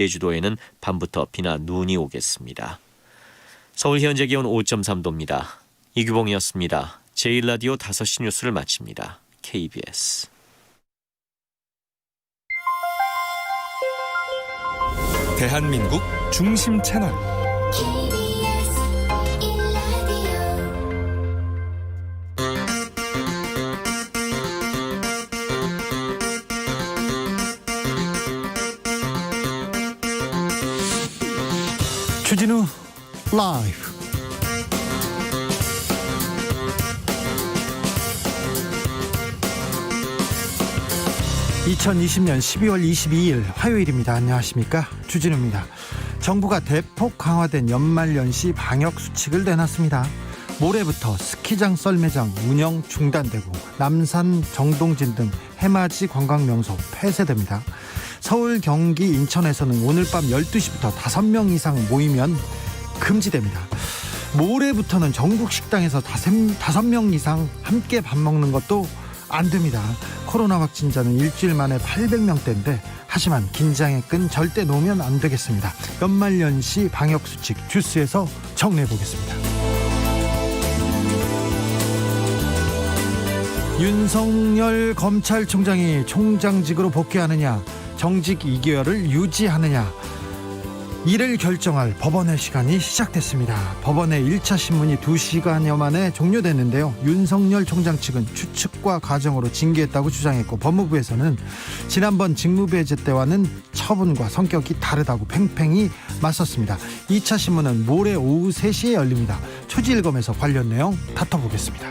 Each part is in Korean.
제주도에는 밤부터 비나 눈이 오겠습니다. 서울 현재 기온 5.3도입니다. 이규봉이었습니다. 제1라디오 5시 뉴스를 마칩니다. KBS. 대한민국 중심 채널 KBS 1라디오 주진우 라이브. (2020년 12월 22일) 화요일입니다. 안녕하십니까, 주진우입니다. 정부가 대폭 강화된 연말연시 방역수칙을 내놨습니다. 모레부터 스키장 썰매장 운영 중단되고 남산, 정동진 등 해맞이 관광명소 폐쇄됩니다. 서울, 경기, 인천에서는 오늘 밤 12시부터 5명 이상 모이면 금지됩니다. 모레부터는 전국 식당에서 5명 이상 함께 밥 먹는 것도 안 됩니다. 코로나 확진자는 일주일 만에 800명대인데 하지만 긴장의 끈 절대 놓으면 안 되겠습니다. 연말연시 방역수칙 주스에서 정리해 보겠습니다. 윤석열 검찰총장이 총장직으로 복귀하느냐, 정직 2개월을 유지하느냐, 이를 결정할 법원의 시간이 시작됐습니다. 법원의 1차 신문이 2시간여 만에 종료됐는데요. 윤석열 총장 측은 추측과 가정으로 징계했다고 주장했고, 법무부에서는 지난번 직무배제 때와는 처분과 성격이 다르다고 팽팽히 맞섰습니다. 2차 신문은 모레 오후 3시에 열립니다. 초지일검에서 관련 내용 다퉈보겠습니다.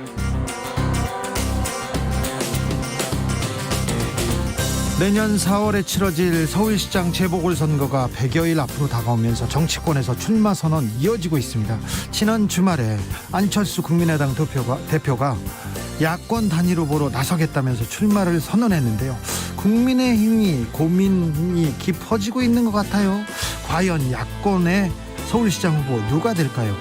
내년 4월에 치러질 서울시장 재보궐선거가 100여일 앞으로 다가오면서 정치권에서 출마 선언 이어지고 있습니다. 지난 주말에 안철수 국민의당 대표가 야권 단일 후보로 나서겠다면서 출마를 선언했는데요. 국민의힘이 고민이 깊어지고 있는 것 같아요. 과연 야권의 서울시장 후보 누가 될까요?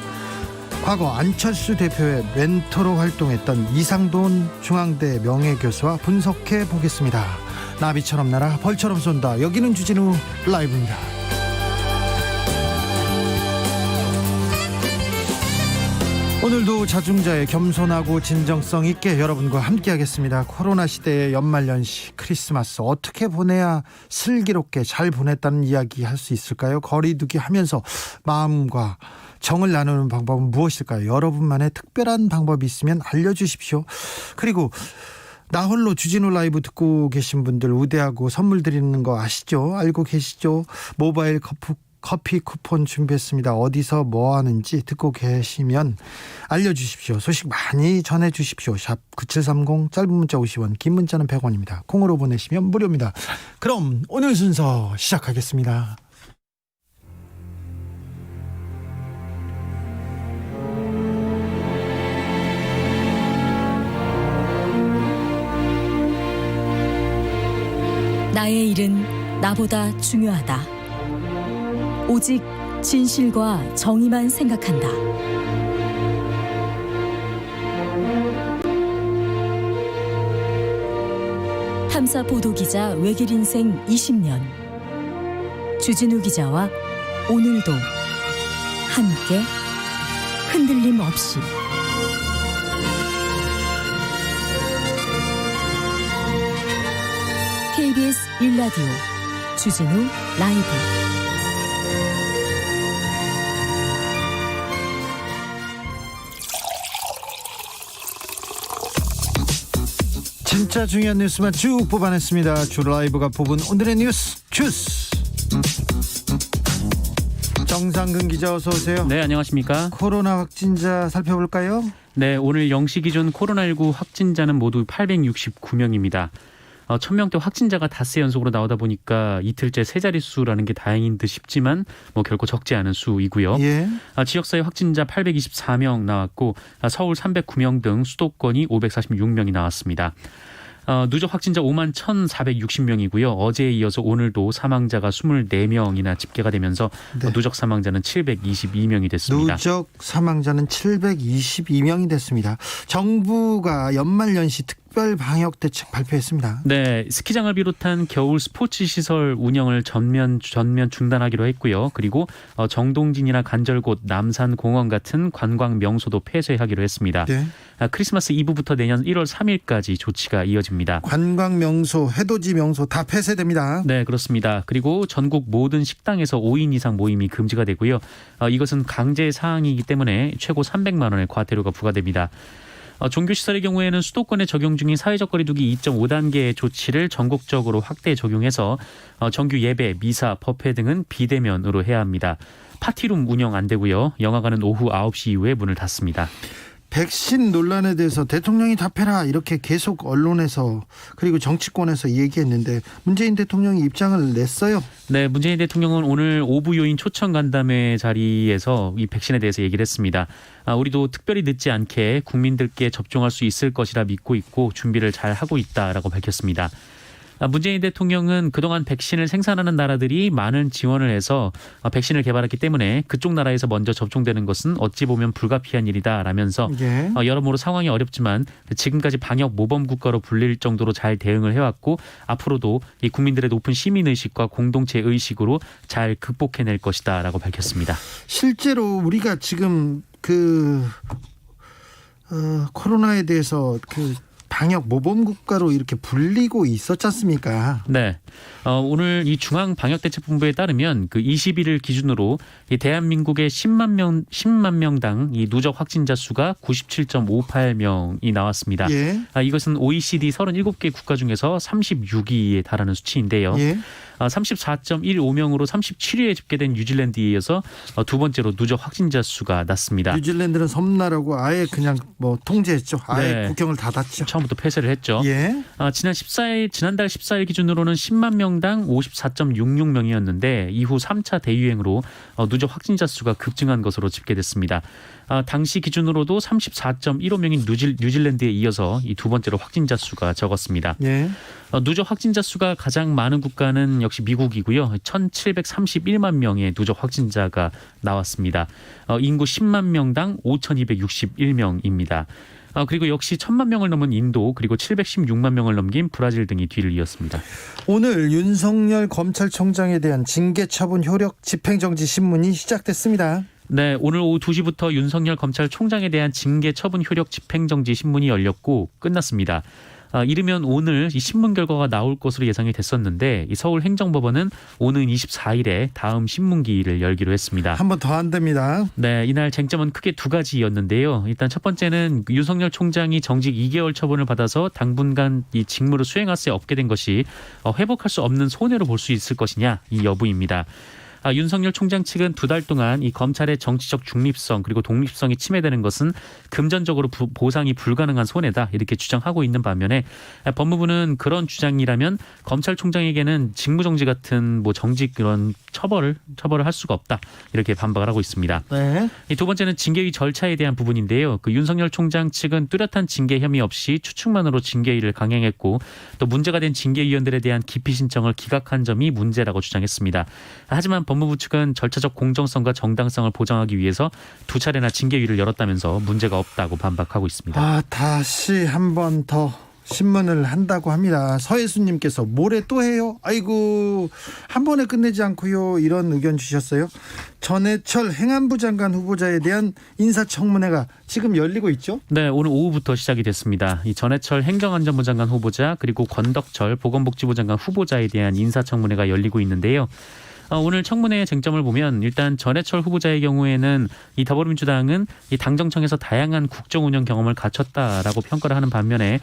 과거 안철수 대표의 멘토로 활동했던 이상돈 중앙대 명예교수와 분석해 보겠습니다. 나비처럼 날아 벌처럼 쏜다. 여기는 주진우 라이브입니다. 오늘도 자중자애, 겸손하고 진정성 있게 여러분과 함께 하겠습니다. 코로나 시대의 연말연시 크리스마스 어떻게 보내야 슬기롭게 잘 보냈다는 이야기 할 수 있을까요? 거리두기 하면서 마음과 정을 나누는 방법은 무엇일까요? 여러분만의 특별한 방법이 있으면 알려주십시오. 그리고 나 홀로 주진우 라이브 듣고 계신 분들 우대하고 선물 드리는 거 아시죠? 알고 계시죠? 모바일 커피 쿠폰 준비했습니다. 어디서 뭐 하는지 듣고 계시면 알려주십시오. 소식 많이 전해주십시오. 샵 9730, 짧은 문자 50원, 긴 문자는 100원입니다. 콩으로 보내시면 무료입니다. 그럼 오늘 순서 시작하겠습니다. 나의 일은 나보다 중요하다. 오직 진실과 정의만 생각한다. 탐사 보도 기자 외길 인생 20년. 주진우 기자와 오늘도 함께 흔들림 없이. KBS 1라디오 주진우 라이브. 진짜 중요한 뉴스만 쭉 뽑아냈습니다. 주 라이브가 뽑은 오늘의 뉴스 주스. 정상근 기자 어서 오세요. 네, 안녕하십니까. 코로나 확진자 살펴볼까요? 네, 오늘 0시 기준 코로나19 확진자는 모두 869명입니다. 1000명대 확진자가 닷새 연속으로 나오다 보니까 이틀째 세 자릿수라는 게 다행인 듯 싶지만 결코 적지 않은 수이고요. 예. 지역사회 확진자 824명 나왔고 서울 309명 등 수도권이 546명이 나왔습니다. 누적 확진자 5만 1,460명이고요. 어제에 이어서 오늘도 사망자가 24명이나 집계가 되면서 네. 누적 사망자는 722명이 됐습니다. 누적 사망자는 722명이 됐습니다. 정부가 연말연시 특별 특별 방역 대책 발표했습니다. 네, 스키장을 비롯한 겨울 스포츠 시설 운영을 전면 중단하기로 했고요. 그리고 정동진이나 간절곶, 남산공원 같은 관광 명소도 폐쇄하기로 했습니다. 네. 크리스마스 이브부터 내년 1월 3일까지 조치가 이어집니다. 관광 명소, 해돋이 명소 다 폐쇄됩니다. 네, 그렇습니다. 그리고 전국 모든 식당에서 5인 이상 모임이 금지가 되고요. 이것은 강제 사항이기 때문에 최고 300만 원의 과태료가 부과됩니다. 종교시설의 경우에는 수도권에 적용 중인 사회적 거리두기 2.5단계 조치를 전국적으로 확대 적용해서 정규 예배, 미사, 법회 등은 비대면으로 해야 합니다. 파티룸 운영 안 되고요. 영화관은 오후 9시 이후에 문을 닫습니다. 백신 논란에 대해서 대통령이 답해라 이렇게 계속 언론에서 그리고 정치권에서 얘기했는데 문재인 대통령이 입장을 냈어요. 네, 문재인 대통령은 오늘 오부 요인 초청 간담회 자리에서 이 백신에 대해서 얘기를 했습니다. 우리도 특별히 늦지 않게 국민들께 접종할 수 있을 것이라 믿고 있고 준비를 잘 하고 있다라고 밝혔습니다. 문재인 대통령은 그동안 백신을 생산하는 나라들이 많은 지원을 해서 백신을 개발했기 때문에 그쪽 나라에서 먼저 접종되는 것은 어찌 보면 불가피한 일이다라면서 예. 여러모로 상황이 어렵지만 지금까지 방역 모범 국가로 불릴 정도로 잘 대응을 해왔고 앞으로도 이 국민들의 높은 시민의식과 공동체 의식으로 잘 극복해낼 것이다라고 밝혔습니다. 실제로 우리가 지금 코로나에 대해서 방역 모범 국가로 이렇게 불리고 있었지 않습니까? 네. 오늘 이 중앙방역대책본부에 따르면 20일을 기준으로 이 대한민국의 10만 명당 이 누적 확진자 수가 97.58명이 나왔습니다. 예. 이것은 OECD 37개 국가 중에서 36위에 달하는 수치인데요. 예. 34.15명으로 37위에 집계된 뉴질랜드에 이어서 두 번째로 누적 확진자 수가 낮습니다. 뉴질랜드는 섬나라고 아예 그냥 통제했죠. 아예 네. 국경을 닫았죠. 처음부터 폐쇄를 했죠. 예. 지난달 14일 기준으로는 10만 명당 54.66명이었는데 이후 3차 대유행으로 누적 확진자 수가 급증한 것으로 집계됐습니다. 당시 기준으로도 34.15명인 뉴질랜드에 이어서 이 두 번째로 확진자 수가 적었습니다. 예. 누적 확진자 수가 가장 많은 국가는 역시 미국이고요. 1,731만 명의 누적 확진자가 나왔습니다. 인구 10만 명당 5,261명입니다. 그리고 역시 1,000만 명을 넘은 인도 그리고 716만 명을 넘긴 브라질 등이 뒤를 이었습니다. 오늘 윤석열 검찰총장에 대한 징계 처분 효력 집행정지 신문이 시작됐습니다. 네, 오늘 오후 2시부터 윤석열 검찰총장에 대한 징계 처분 효력 집행정지 신문이 열렸고 끝났습니다. 이르면 오늘 이 신문 결과가 나올 것으로 예상이 됐었는데 이 서울행정법원은 오는 24일에 다음 신문기일을 열기로 했습니다. 한 번 더 안 됩니다. 네, 이날 쟁점은 크게 두 가지였는데요. 일단 첫 번째는 윤석열 총장이 정직 2개월 처분을 받아서 당분간 이 직무를 수행할 수 없게 된 것이 회복할 수 없는 손해로 볼 수 있을 것이냐 이 여부입니다. 윤석열 총장 측은 두 달 동안 이 검찰의 정치적 중립성 그리고 독립성이 침해되는 것은 금전적으로 보상이 불가능한 손해다 이렇게 주장하고 있는 반면에 법무부는 그런 주장이라면 검찰총장에게는 직무정지 같은 정직 그런 처벌을 할 수가 없다 이렇게 반박을 하고 있습니다. 네. 이 두 번째는 징계위 절차에 대한 부분인데요. 윤석열 총장 측은 뚜렷한 징계 혐의 없이 추측만으로 징계위를 강행했고 또 문제가 된 징계위원들에 대한 기피 신청을 기각한 점이 문제라고 주장했습니다. 하지만 법무부 측은 절차적 공정성과 정당성을 보장하기 위해서 두 차례나 징계위를 열었다면서 문제가 없다고 반박하고 있습니다. 다시 한 번 더 신문을 한다고 합니다. 서혜수님께서 모레 또 해요? 아이고 한 번에 끝내지 않고요. 이런 의견 주셨어요. 전해철 행안부 장관 후보자에 대한 인사청문회가 지금 열리고 있죠? 네, 오늘 오후부터 시작이 됐습니다. 이 전해철 행정안전부 장관 후보자 그리고 권덕철 보건복지부 장관 후보자에 대한 인사청문회가 열리고 있는데요. 오늘 청문회의 쟁점을 보면 일단 전해철 후보자의 경우에는 이 더불어민주당은 이 당정청에서 다양한 국정 운영 경험을 갖췄다라고 평가를 하는 반면에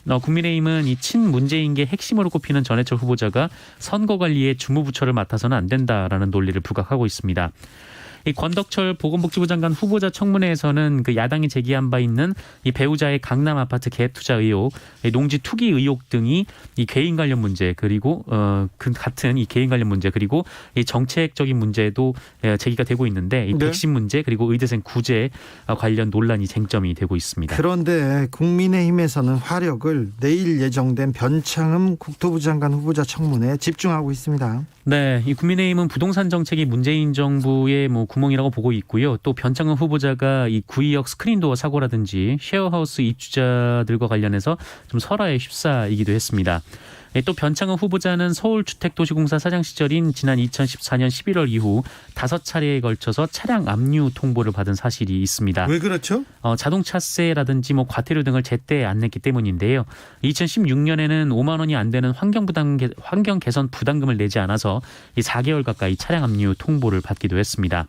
국민의힘은 이 친문재인계 핵심으로 꼽히는 전해철 후보자가 선거관리에 주무부처를 맡아서는 안 된다라는 논리를 부각하고 있습니다. 이 권덕철 보건복지부 장관 후보자 청문회에서는 야당이 제기한 바 있는 이 배우자의 강남 아파트 갭 투자 의혹, 농지 투기 의혹 등이 이 개인 관련 문제 그리고 같은 이 개인 관련 문제 그리고 이 정책적인 문제도 제기가 되고 있는데 이 백신 문제 그리고 의대생 구제 관련 논란이 쟁점이 되고 있습니다. 그런데 국민의힘에서는 화력을 내일 예정된 변창흠 국토부 장관 후보자 청문회에 집중하고 있습니다. 네, 이 국민의힘은 부동산 정책이 문재인 정부의 구멍이라고 보고 있고요. 또 변창흠 후보자가 이 구의역 스크린도어 사고라든지 쉐어하우스 입주자들과 관련해서 좀 설화에 휩싸이기도 했습니다. 또 변창흠 후보자는 서울주택도시공사 사장 시절인 지난 2014년 11월 이후 5차례에 걸쳐서 차량 압류 통보를 받은 사실이 있습니다. 왜 그렇죠? 자동차세라든지 뭐 과태료 등을 제때 안 냈기 때문인데요. 2016년에는 5만 원이 안 되는 환경 개선 부담금을 내지 않아서 이 4개월 가까이 차량 압류 통보를 받기도 했습니다.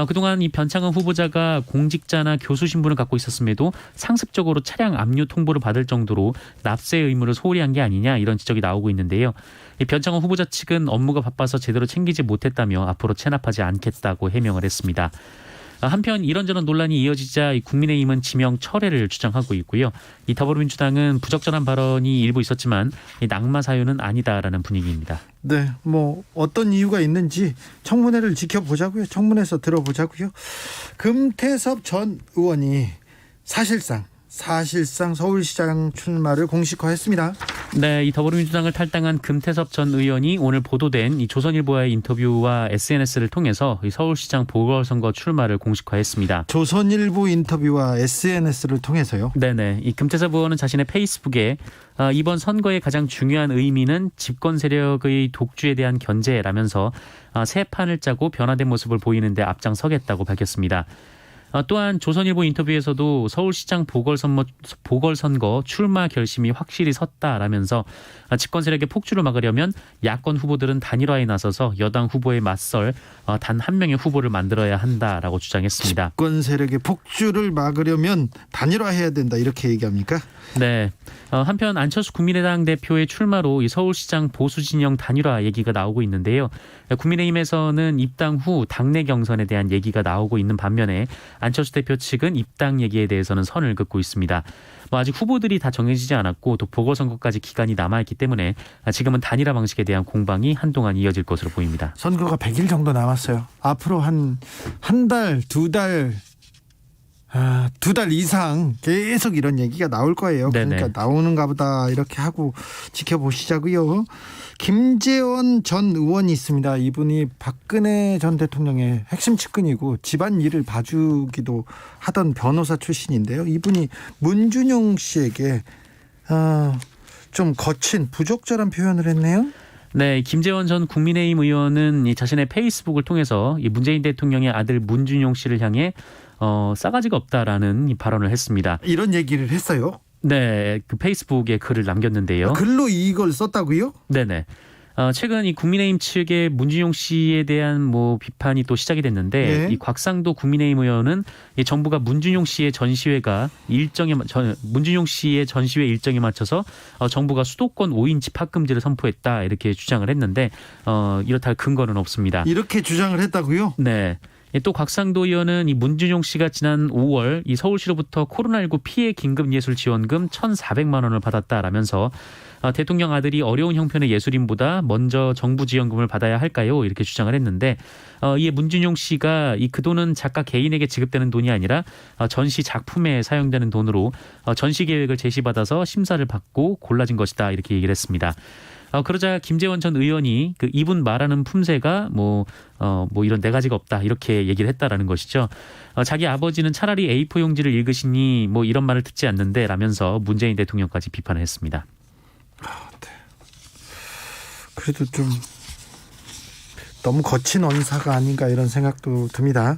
그동안 이 변창흠 후보자가 공직자나 교수 신분을 갖고 있었음에도 상습적으로 차량 압류 통보를 받을 정도로 납세 의무를 소홀히 한 게 아니냐 이런 지적이 나오고 있는데요. 이 변창흠 후보자 측은 업무가 바빠서 제대로 챙기지 못했다며 앞으로 체납하지 않겠다고 해명을 했습니다. 한편 이런저런 논란이 이어지자 국민의힘은 지명 철회를 주장하고 있고요. 이 더불어민주당은 부적절한 발언이 일부 있었지만 이 낙마 사유는 아니다라는 분위기입니다. 네, 뭐 어떤 이유가 있는지 청문회를 지켜보자고요. 청문회에서 들어보자고요. 금태섭 전 의원이 사실상 서울시장 출마를 공식화했습니다. 네, 이 더불어민주당을 탈당한 금태섭 전 의원이 오늘 보도된 이 조선일보와의 인터뷰와 SNS를 통해서 이 서울시장 보궐선거 출마를 공식화했습니다. 조선일보 인터뷰와 SNS를 통해서요? 네네. 이 금태섭 의원은 자신의 페이스북에 이번 선거의 가장 중요한 의미는 집권 세력의 독주에 대한 견제라면서 새 판을 짜고 변화된 모습을 보이는데 앞장서겠다고 밝혔습니다. 또한 조선일보 인터뷰에서도 서울시장 보궐선거 출마 결심이 확실히 섰다라면서 집권 세력의 폭주를 막으려면 야권 후보들은 단일화에 나서서 여당 후보에 맞설 단 한 명의 후보를 만들어야 한다라고 주장했습니다. 집권 세력의 폭주를 막으려면 단일화해야 된다 이렇게 얘기합니까? 네. 한편 안철수 국민의당 대표의 출마로 이 서울시장 보수 진영 단일화 얘기가 나오고 있는데요. 국민의힘에서는 입당 후 당내 경선에 대한 얘기가 나오고 있는 반면에 안철수 대표 측은 입당 얘기에 대해서는 선을 긋고 있습니다. 아직 후보들이 다 정해지지 않았고 또 보궐선거까지 기간이 남아있기 때문에 지금은 단일화 방식에 대한 공방이 한동안 이어질 것으로 보입니다. 선거가 100일 정도 남았어요. 앞으로 한 달, 두 달 이상 계속 이런 얘기가 나올 거예요. 그러니까 네네. 나오는가 보다 이렇게 하고 지켜보시자고요. 김재원 전 의원이 있습니다. 이분이 박근혜 전 대통령의 핵심 측근이고 집안 일을 봐주기도 하던 변호사 출신인데요. 이분이 문준용 씨에게 좀 거친 부적절한 표현을 했네요. 네, 김재원 전 국민의힘 의원은 이 자신의 페이스북을 통해서 이 문재인 대통령의 아들 문준용 씨를 향해 싸가지가 없다라는 이 발언을 했습니다. 이런 얘기를 했어요. 네, 그 페이스북에 글을 남겼는데요. 글로 이걸 썼다고요? 네네. 최근 이 국민의힘 측의 문준용 씨에 대한 비판이 또 시작이 됐는데 네. 이 곽상도 국민의힘 의원은 이 정부가 문준용 씨의 전시회 일정에 맞춰서 정부가 수도권 5인 집합금지를 선포했다 이렇게 주장을 했는데 이렇다 할 근거는 없습니다. 이렇게 주장을 했다고요? 네. 또 곽상도 의원은 이 문준용 씨가 지난 5월 이 서울시로부터 코로나19 피해 긴급 예술 지원금 1,400만 원을 받았다라면서 대통령 아들이 어려운 형편의 예술인보다 먼저 정부 지원금을 받아야 할까요? 이렇게 주장을 했는데 이에 문준용 씨가 그 돈은 작가 개인에게 지급되는 돈이 아니라 전시 작품에 사용되는 돈으로 전시 계획을 제시받아서 심사를 받고 골라진 것이다 이렇게 얘기를 했습니다. 그러자 김재원 전 의원이 이분 말하는 품새가 이런 네 가지가 없다 이렇게 얘기를 했다라는 것이죠. 자기 아버지는 차라리 A4 용지를 읽으시니 이런 말을 듣지 않는데 라면서 문재인 대통령까지 비판을 했습니다. 네. 그래도 좀 너무 거친 언사가 아닌가 이런 생각도 듭니다.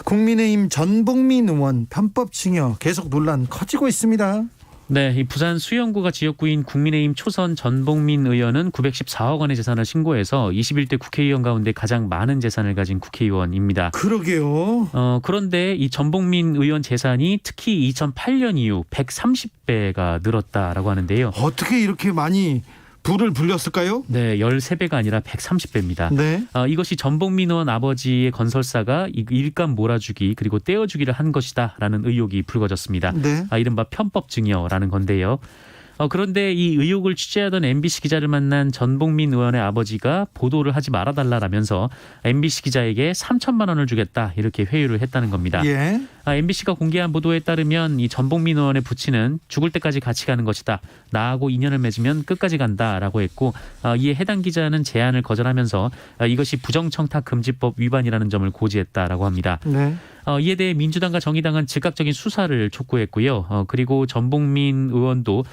국민의힘 전봉민 의원 편법 징역 계속 논란 커지고 있습니다. 네, 이 부산 수영구가 지역구인 국민의힘 초선 전봉민 의원은 914억 원의 재산을 신고해서 21대 국회의원 가운데 가장 많은 재산을 가진 국회의원입니다. 그러게요. 그런데 이 전봉민 의원 재산이 특히 2008년 이후 130배가 늘었다라고 하는데요. 어떻게 이렇게 많이 불을 불렸을까요? 네, 13배가 아니라 130배입니다. 네. 이것이 전봉민 의원 아버지의 건설사가 일감 몰아주기 그리고 떼어주기를 한 것이다라는 의혹이 불거졌습니다. 네. 이른바 편법 증여라는 건데요. 그런데 이 의혹을 취재하던 MBC 기자를 만난 전봉민 의원의 아버지가 보도를 하지 말아달라라면서 MBC 기자에게 3천만 원을 주겠다 이렇게 회유를 했다는 겁니다. 예. MBC가 공개한 보도에 따르면 이 전봉민 의원의 부친은 죽을 때까지 같이 가는 것이다. 나하고 인연을 맺으면 끝까지 간다라고 했고 이에 해당 기자는 제안을 거절하면서 이것이 부정청탁금지법 위반이라는 점을 고지했다라고 합니다. 네. 이에 대해 민주당과 정의당은 즉각적인 수사를 촉구했고요. 그리고 전봉민 의원도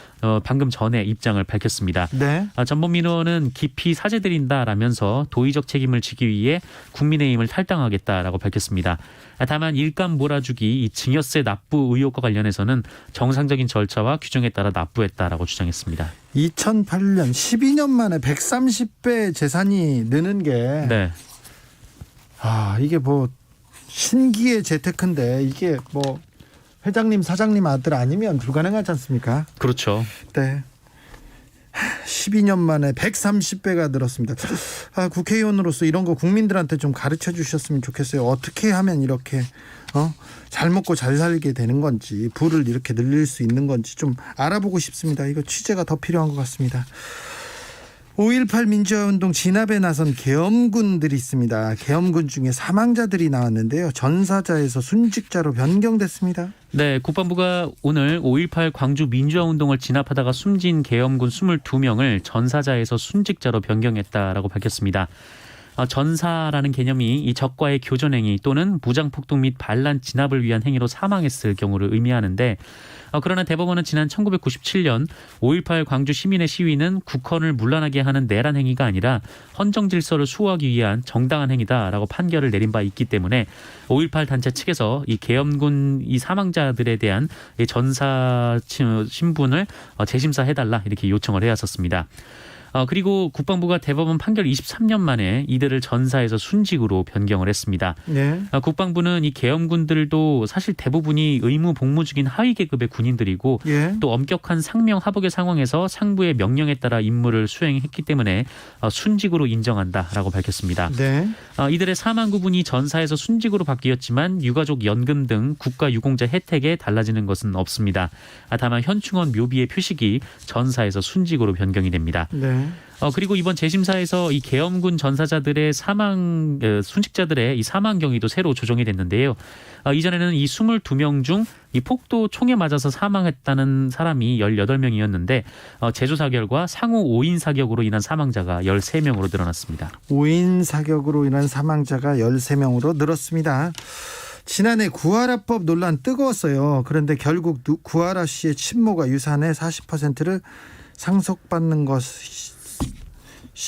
방금 전에 입장을 밝혔습니다. 네. 전봉민 의원은 깊이 사죄드린다라면서 도의적 책임을 지기 위해 국민의힘을 탈당하겠다라고 밝혔습니다. 다만 일감 몰아주기 이 증여세 납부 의혹과 관련해서는 정상적인 절차와 규정에 따라 납부했다라고 주장했습니다. 2008년 12년 만에 130배 재산이 느는 게 네. 이게 뭐 신기의 재테크인데 이게 뭐 회장님 사장님 아들 아니면 불가능하지 않습니까? 그렇죠. 네. 12년 만에 130배가 늘었습니다. 국회의원으로서 이런 거 국민들한테 좀 가르쳐 주셨으면 좋겠어요. 어떻게 하면 이렇게 잘 먹고 잘 살게 되는 건지, 부를 이렇게 늘릴 수 있는 건지 좀 알아보고 싶습니다. 이거 취재가 더 필요한 것 같습니다. 5.18 민주화운동 진압에 나선 계엄군들이 있습니다. 계엄군 중에 사망자들이 나왔는데요. 전사자에서 순직자로 변경됐습니다. 네, 국방부가 오늘 5.18 광주 민주화운동을 진압하다가 숨진 계엄군 22명을 전사자에서 순직자로 변경했다라고 밝혔습니다. 전사라는 개념이 이 적과의 교전행위 또는 무장폭동 및 반란 진압을 위한 행위로 사망했을 경우를 의미하는데 그러나 대법원은 지난 1997년 5.18 광주 시민의 시위는 국헌을 문란하게 하는 내란 행위가 아니라 헌정 질서를 수호하기 위한 정당한 행위다라고 판결을 내린 바 있기 때문에 5.18 단체 측에서 이 계엄군 이 사망자들에 대한 이 전사 신분을 재심사해달라 이렇게 요청을 해왔었습니다. 그리고 국방부가 대법원 판결 23년 만에 이들을 전사에서 순직으로 변경을 했습니다. 네. 국방부는 이 계엄군들도 사실 대부분이 의무 복무 중인 하위 계급의 군인들이고 예. 또 엄격한 상명 하복의 상황에서 상부의 명령에 따라 임무를 수행했기 때문에 순직으로 인정한다라고 밝혔습니다. 네. 이들의 사망 구분이 전사에서 순직으로 바뀌었지만 유가족 연금 등 국가 유공자 혜택에 달라지는 것은 없습니다. 다만 현충원 묘비의 표식이 전사에서 순직으로 변경이 됩니다. 네. 그리고 이번 재심사에서 이 계엄군 전사자들의 순직자들의 이 사망 경위도 새로 조정이 됐는데요. 이전에는 이 22명 중 이 폭도 총에 맞아서 사망했다는 사람이 18명이었는데 재조사 결과 상호 5인 사격으로 인한 사망자가 13명으로 늘어났습니다. 5인 사격으로 인한 사망자가 13명으로 늘었습니다. 지난해 구하라법 논란 뜨거웠어요. 그런데 결국 구하라 씨의 친모가 유산의 40%를 상속받는 것이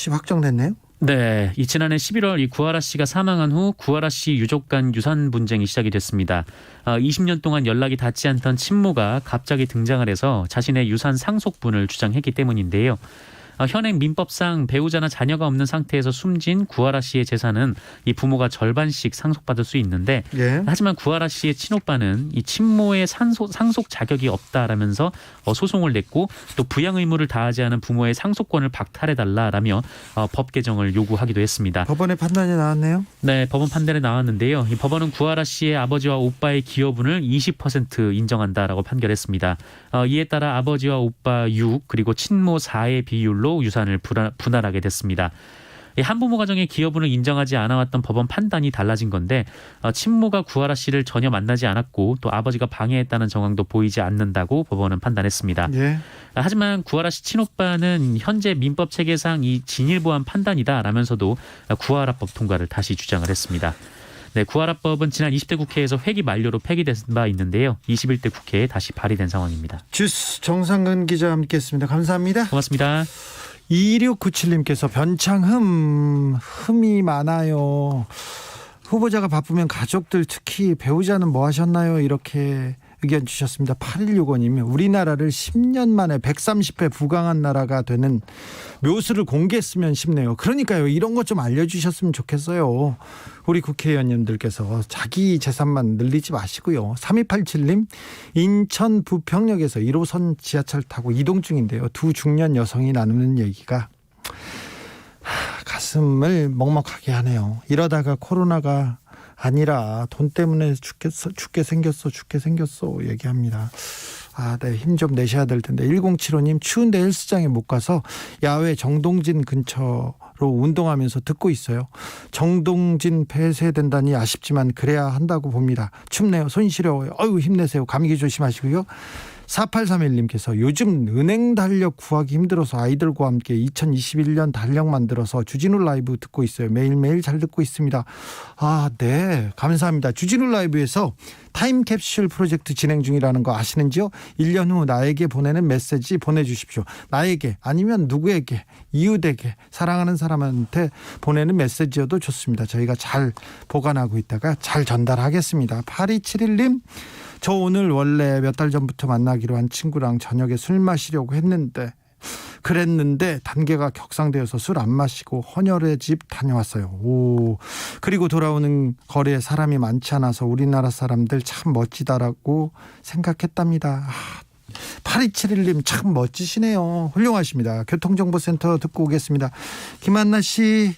확정됐네요. 네, 지난해 11월 이 구하라 씨가 사망한 후 구하라 씨 유족 간 유산 분쟁이 시작이 됐습니다. 20년 동안 연락이 닿지 않던 친모가 갑자기 등장을 해서 자신의 유산 상속분을 주장했기 때문인데요. 현행 민법상 배우자나 자녀가 없는 상태에서 숨진 구하라 씨의 재산은 이 부모가 절반씩 상속받을 수 있는데 예. 하지만 구하라 씨의 친오빠는 이 친모의 상속 자격이 없다라면서 소송을 냈고 또 부양 의무를 다하지 않은 부모의 상속권을 박탈해달라라며 법 개정을 요구하기도 했습니다. 법원의 판단이 나왔네요. 네, 법원 판단에 나왔는데요. 이 법원은 구하라 씨의 아버지와 오빠의 기여분을 20% 인정한다라고 판결했습니다. 이에 따라 아버지와 오빠 6 그리고 친모 4의 비율로 유산을 분할하게 됐습니다. 한부모 가정의 기여분을 인정하지 않아왔던 법원 판단이 달라진 건데 친모가 구하라 씨를 전혀 만나지 않았고 또 아버지가 방해했다는 정황도 보이지 않는다고 법원은 판단했습니다. 예. 하지만 구하라 씨 친오빠는 현재 민법 체계상 이 진일보한 판단이다라면서도 구하라법 통과를 다시 주장을 했습니다. 네, 구하라법은 지난 20대 국회에서 회기 만료로 폐기된 바 있는데요. 21대 국회에 다시 발의된 상황입니다. 주스 정상근 기자 함께했습니다. 감사합니다. 고맙습니다. 2697님께서 흠이 많아요. 후보자가 바쁘면 가족들 특히 배우자는 뭐 하셨나요? 이렇게 의견 주셨습니다. 8165님 우리나라를 10년 만에 130배 부강한 나라가 되는 묘수를 공개했으면 싶네요. 그러니까요. 이런 것 좀 알려주셨으면 좋겠어요. 우리 국회의원님들께서 자기 재산만 늘리지 마시고요. 3287님 인천 부평역에서 1호선 지하철 타고 이동 중인데요. 두 중년 여성이 나누는 얘기가 가슴을 먹먹하게 하네요. 이러다가 코로나가 아니라 돈 때문에 죽게 생겼어 얘기합니다. 네, 힘 좀 내셔야 될 텐데. 1075님 추운데 헬스장에 못 가서 야외 정동진 근처로 운동하면서 듣고 있어요. 정동진 폐쇄된다니 아쉽지만 그래야 한다고 봅니다. 춥네요. 손 시려워요. 어유 힘내세요. 감기 조심하시고요. 4831님께서 요즘 은행 달력 구하기 힘들어서 아이들과 함께 2021년 달력 만들어서 주진우 라이브 듣고 있어요. 매일매일 잘 듣고 있습니다. 아, 네. 감사합니다. 주진우 라이브에서 타임캡슐 프로젝트 진행 중이라는 거 아시는지요? 1년 후 나에게 보내는 메시지 보내주십시오. 나에게 아니면 누구에게, 이웃에게, 사랑하는 사람한테 보내는 메시지여도 좋습니다. 저희가 잘 보관하고 있다가 잘 전달하겠습니다. 8271님, 저 오늘 원래 몇 달 전부터 만나기로 한 친구랑 저녁에 술 마시려고 그랬는데 단계가 격상되어서 술 안 마시고 헌혈의 집 다녀왔어요. 오, 그리고 돌아오는 거리에 사람이 많지 않아서 우리나라 사람들 참 멋지다라고 생각했답니다. 8271님 참 멋지시네요. 훌륭하십니다. 교통정보센터 듣고 오겠습니다. 김한나 씨.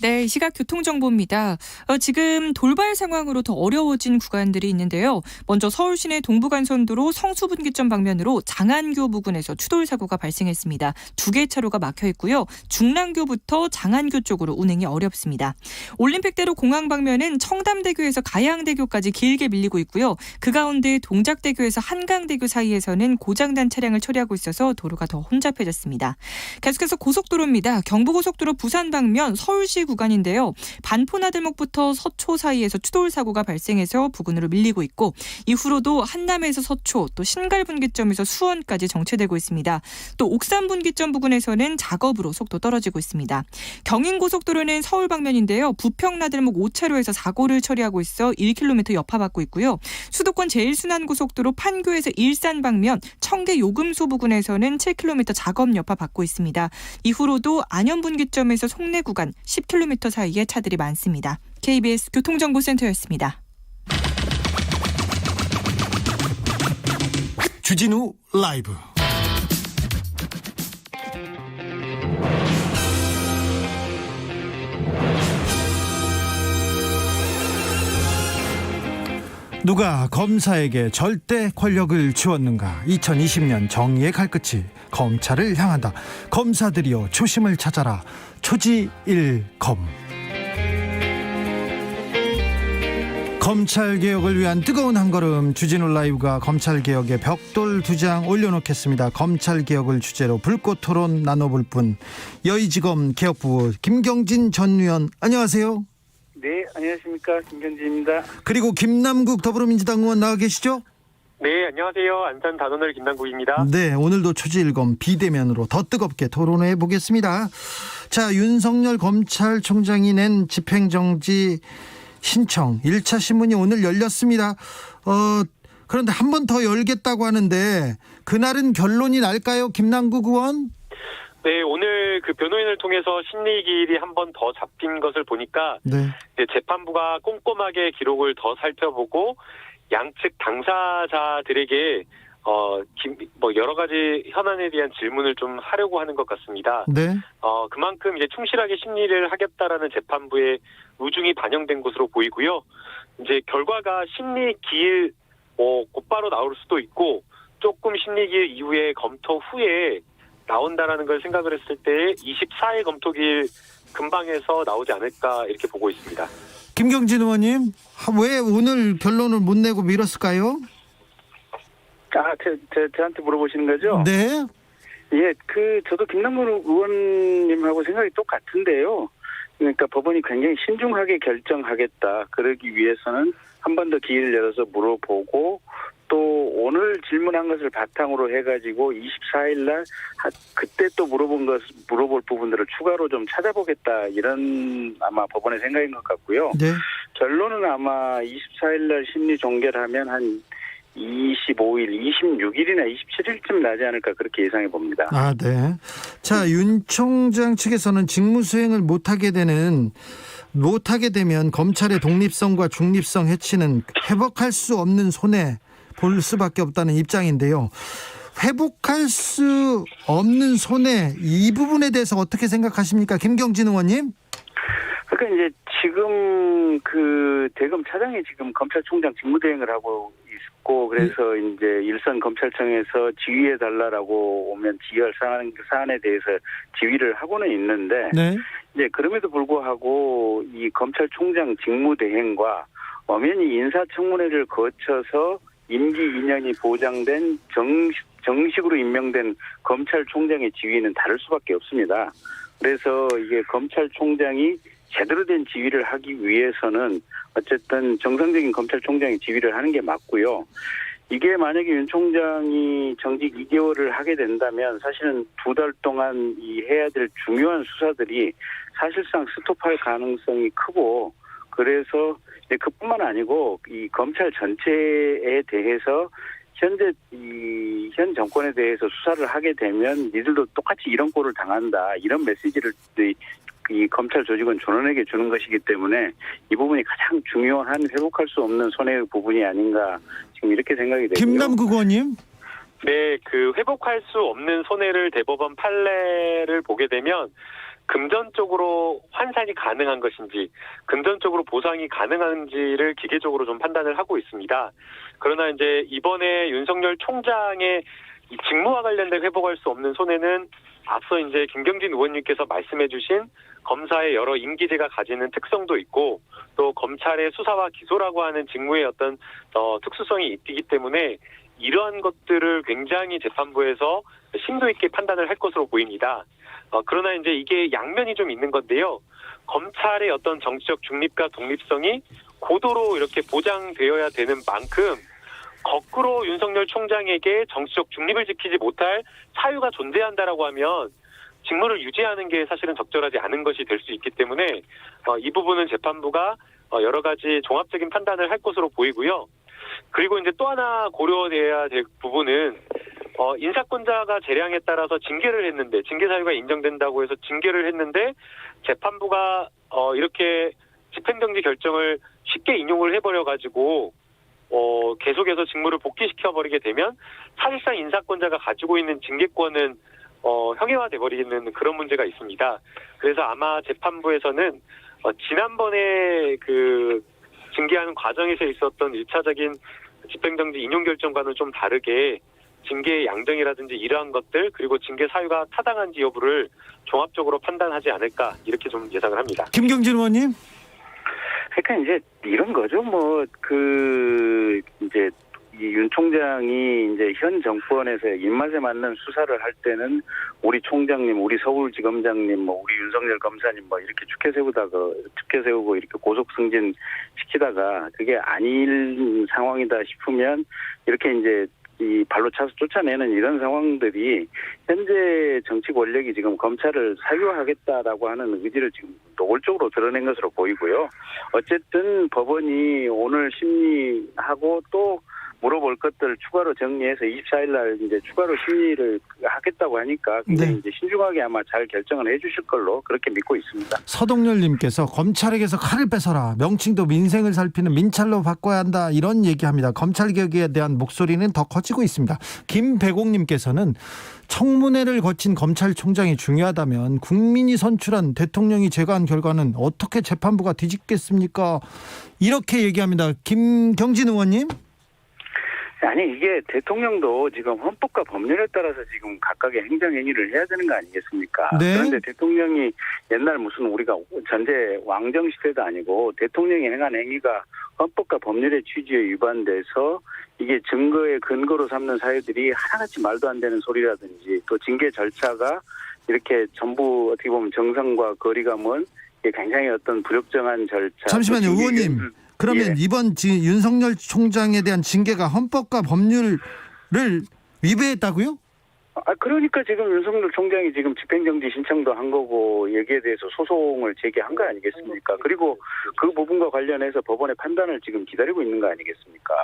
네, 이 시각 교통정보입니다. 지금 돌발 상황으로 더 어려워진 구간들이 있는데요. 먼저 서울 시내 동부간선도로 성수분기점 방면으로 장안교 부근에서 추돌 사고가 발생했습니다. 2개 차로가 막혀 있고요. 중랑교부터 장안교 쪽으로 운행이 어렵습니다. 올림픽대로 공항 방면은 청담대교에서 가양대교까지 길게 밀리고 있고요. 그 가운데 동작대교에서 한강대교 사이에서는 고장난 차량을 처리하고 있어서 도로가 더 혼잡해졌습니다. 계속해서 고속도로입니다. 경부고속도로 부산 방면 서울시 구간인데요. 반포나들목부터 서초 사이에서 추돌 사고가 발생해서 부근으로 밀리고 있고 이후로도 한남에서 서초 또 신갈분기점에서 수원까지 정체되고 있습니다. 또 옥산분기점 부근에서는 작업으로 속도 떨어지고 있습니다. 경인고속도로는 서울 방면인데요. 부평나들목 5차로에서 사고를 처리하고 있어 1km 여파받고 있고요. 수도권 제일순환고속도로 판교에서 일산 방면 청계 요금소 부근에서는 7km 작업 여파받고 있습니다. 이후로도 안현분기점에서 송내 구간 10km 사이에 차들이 많습니다. KBS 교통정보센터였습니다. 주진우 라이브. 누가 검사에게 절대 권력을 주었는가? 2020년 정의의 칼끝이 검찰을 향한다. 검사들이여 초심을 찾아라. 초지일검. 검찰개혁을 위한 뜨거운 한걸음, 주진우 라이브가 검찰개혁의 벽돌 2장 올려놓겠습니다. 검찰개혁을 주제로 불꽃토론 나눠볼 분, 여의지검 개혁부 김경진 전 의원 안녕하세요. 네, 안녕하십니까. 김경진입니다. 그리고 김남국 더불어민주당 의원 나와 계시죠? 네, 안녕하세요. 안산 단원을 김남국입니다. 네, 오늘도 초지일검 비대면으로 더 뜨겁게 토론해 보겠습니다. 자, 윤석열 검찰총장이 낸 집행정지 신청 1차 신문이 오늘 열렸습니다. 그런데 한 번 더 열겠다고 하는데 그날은 결론이 날까요, 김남국 의원? 네, 오늘 그 변호인을 통해서 심리기일이 한 번 더 잡힌 것을 보니까 네. 이제 재판부가 꼼꼼하게 기록을 더 살펴보고 양측 당사자들에게 여러 가지 현안에 대한 질문을 좀 하려고 하는 것 같습니다. 네. 그만큼 이제 충실하게 심리를 하겠다라는 재판부의 의중이 반영된 것으로 보이고요. 이제 결과가 심리기일 곧바로 나올 수도 있고 조금 심리기일 이후에 검토 후에 나온다라는 걸 생각을 했을 때 24일 검토기일 근방에서 나오지 않을까 이렇게 보고 있습니다. 김경진 의원님, 왜 오늘 결론을 못 내고 미뤘을까요? 저한테 물어보시는 거죠? 네. 예, 저도 김남국 의원님하고 생각이 똑같은데요. 그러니까 법원이 굉장히 신중하게 결정하겠다. 그러기 위해서는 한 번 더 기회를 열어서 물어보고 또 오늘 질문한 것을 바탕으로 해가지고 24일 날 그때 또 물어볼 부분들을 추가로 좀 찾아보겠다. 이런 아마 법원의 생각인 것 같고요. 네. 결론은 아마 24일 날 심리 종결하면 한 25일, 26일이나 27일쯤 나지 않을까 그렇게 예상해 봅니다. 아, 네. 자, 윤 총장 측에서는 직무수행을 못하게 되면 검찰의 독립성과 중립성 해치는 회복할 수 없는 손해 볼 수밖에 없다는 입장인데요. 회복할 수 없는 손해, 이 부분에 대해서 어떻게 생각하십니까, 김경진 의원님? 그러니까 이제 지금 대검 차장이 지금 검찰총장 직무대행을 하고 있고 그래서 이제 일선 검찰청에서 지휘해 달라라고 오면 지휘할 사안에 대해서 지휘를 하고는 있는데 네. 이제 그럼에도 불구하고 이 검찰총장 직무대행과 엄연히 인사청문회를 거쳐서 임기 2년이 보장된 정식으로 임명된 검찰총장의 지위는 다를 수밖에 없습니다. 그래서 이게 검찰총장이 제대로 된 지위를 하기 위해서는 어쨌든 정상적인 검찰총장의 지위를 하는 게 맞고요. 이게 만약에 윤 총장이 정직 2개월을 하게 된다면 사실은 2달 동안 이 해야 될 중요한 수사들이 사실상 스톱할 가능성이 크고 그래서 그뿐만 아니고 이 검찰 전체에 대해서 현재 현 정권에 대해서 수사를 하게 되면 니들도 똑같이 이런 꼴을 당한다 이런 메시지를 이 검찰 조직은 전원에게 주는 것이기 때문에 이 부분이 가장 중요한 회복할 수 없는 손해의 부분이 아닌가 지금 이렇게 생각이 되고요. 김남국 의원님. 네, 그 회복할 수 없는 손해를 대법원 판례를 보게 되면 금전적으로 환산이 가능한 것인지 금전적으로 보상이 가능한지를 기계적으로 좀 판단을 하고 있습니다. 그러나 이제 이번에 윤석열 총장의 이 직무와 관련된 회복할 수 없는 손해는 앞서 이제 김경진 의원님께서 말씀해주신 검사의 여러 임기제가 가지는 특성도 있고 또 검찰의 수사와 기소라고 하는 직무의 어떤 특수성이 있기 때문에 이러한 것들을 굉장히 재판부에서 심도 있게 판단을 할 것으로 보입니다. 그러나 이제 이게 양면이 좀 있는 건데요. 검찰의 어떤 정치적 중립과 독립성이 고도로 이렇게 보장되어야 되는 만큼 거꾸로 윤석열 총장에게 정치적 중립을 지키지 못할 사유가 존재한다라고 하면 직무를 유지하는 게 사실은 적절하지 않은 것이 될 수 있기 때문에 이 부분은 재판부가 여러 가지 종합적인 판단을 할 것으로 보이고요. 그리고 이제 또 하나 고려돼야 될 부분은 인사권자가 재량에 따라서 징계를 했는데 징계 사유가 인정된다고 해서 징계를 했는데 재판부가 이렇게 집행정지 결정을 쉽게 인용을 해버려가지고 계속해서 직무를 복귀시켜버리게 되면 사실상 인사권자가 가지고 있는 징계권은 형해화돼 버리는 그런 문제가 있습니다. 그래서 아마 재판부에서는 지난번에 그 징계하는 과정에서 있었던 1차적인 집행정지 인용 결정과는 좀 다르게 징계의 양정이라든지 이러한 것들 그리고 징계 사유가 타당한지 여부를 종합적으로 판단하지 않을까 이렇게 좀 예상을 합니다. 김경진 의원님. 그러니까 이제 이런 거죠. 이제 이 윤 총장이 이제 현 정권에서 입맛에 맞는 수사를 할 때는 우리 총장님, 우리 서울지검장님, 우리 윤석열 검사님 이렇게 축해 세우고 이렇게 고속 승진 시키다가 그게 아닌 상황이다 싶으면 이렇게 이제 이 발로 차서 쫓아내는 이런 상황들이 현재 정치 권력이 지금 검찰을 사유하겠다라고 하는 의지를 지금 노골적으로 드러낸 것으로 보이고요. 어쨌든 법원이 오늘 심리하고 또 물어볼 것들 추가로 정리해서 24일 날 이제 추가로 심리를 하겠다고 하니까 굉장히 이제 신중하게 아마 잘 결정을 해주실 걸로 그렇게 믿고 있습니다. 서동열님께서 검찰에게서 칼을 뺏어라. 명칭도 민생을 살피는 민찰로 바꿔야 한다. 이런 얘기합니다. 검찰 개혁에 대한 목소리는 더 커지고 있습니다. 김배공님께서는 청문회를 거친 검찰총장이 중요하다면 국민이 선출한 대통령이 제거한 결과는 어떻게 재판부가 뒤집겠습니까? 이렇게 얘기합니다. 김경진 의원님. 아니 이게 대통령도 지금 헌법과 법률에 따라서 지금 각각의 행정행위를 해야 되는 거 아니겠습니까? 네. 그런데 대통령이 옛날 무슨 우리가 전제 왕정시대도 아니고 대통령이 행한 행위가 헌법과 법률의 취지에 위반돼서 이게 증거의 근거로 삼는 사유들이 하나같이 말도 안 되는 소리라든지 또 징계 절차가 이렇게 전부 어떻게 보면 정상과 거리가 먼 굉장히 어떤 불협정한 절차. 잠시만요, 의원님. 그러면 이번 윤석열 총장에 대한 징계가 헌법과 법률을 위배했다고요? 그러니까 지금 윤석열 총장이 지금 집행정지 신청도 한 거고 여기에 대해서 소송을 제기한 거 아니겠습니까? 그리고 그 부분과 관련해서 법원의 판단을 지금 기다리고 있는 거 아니겠습니까?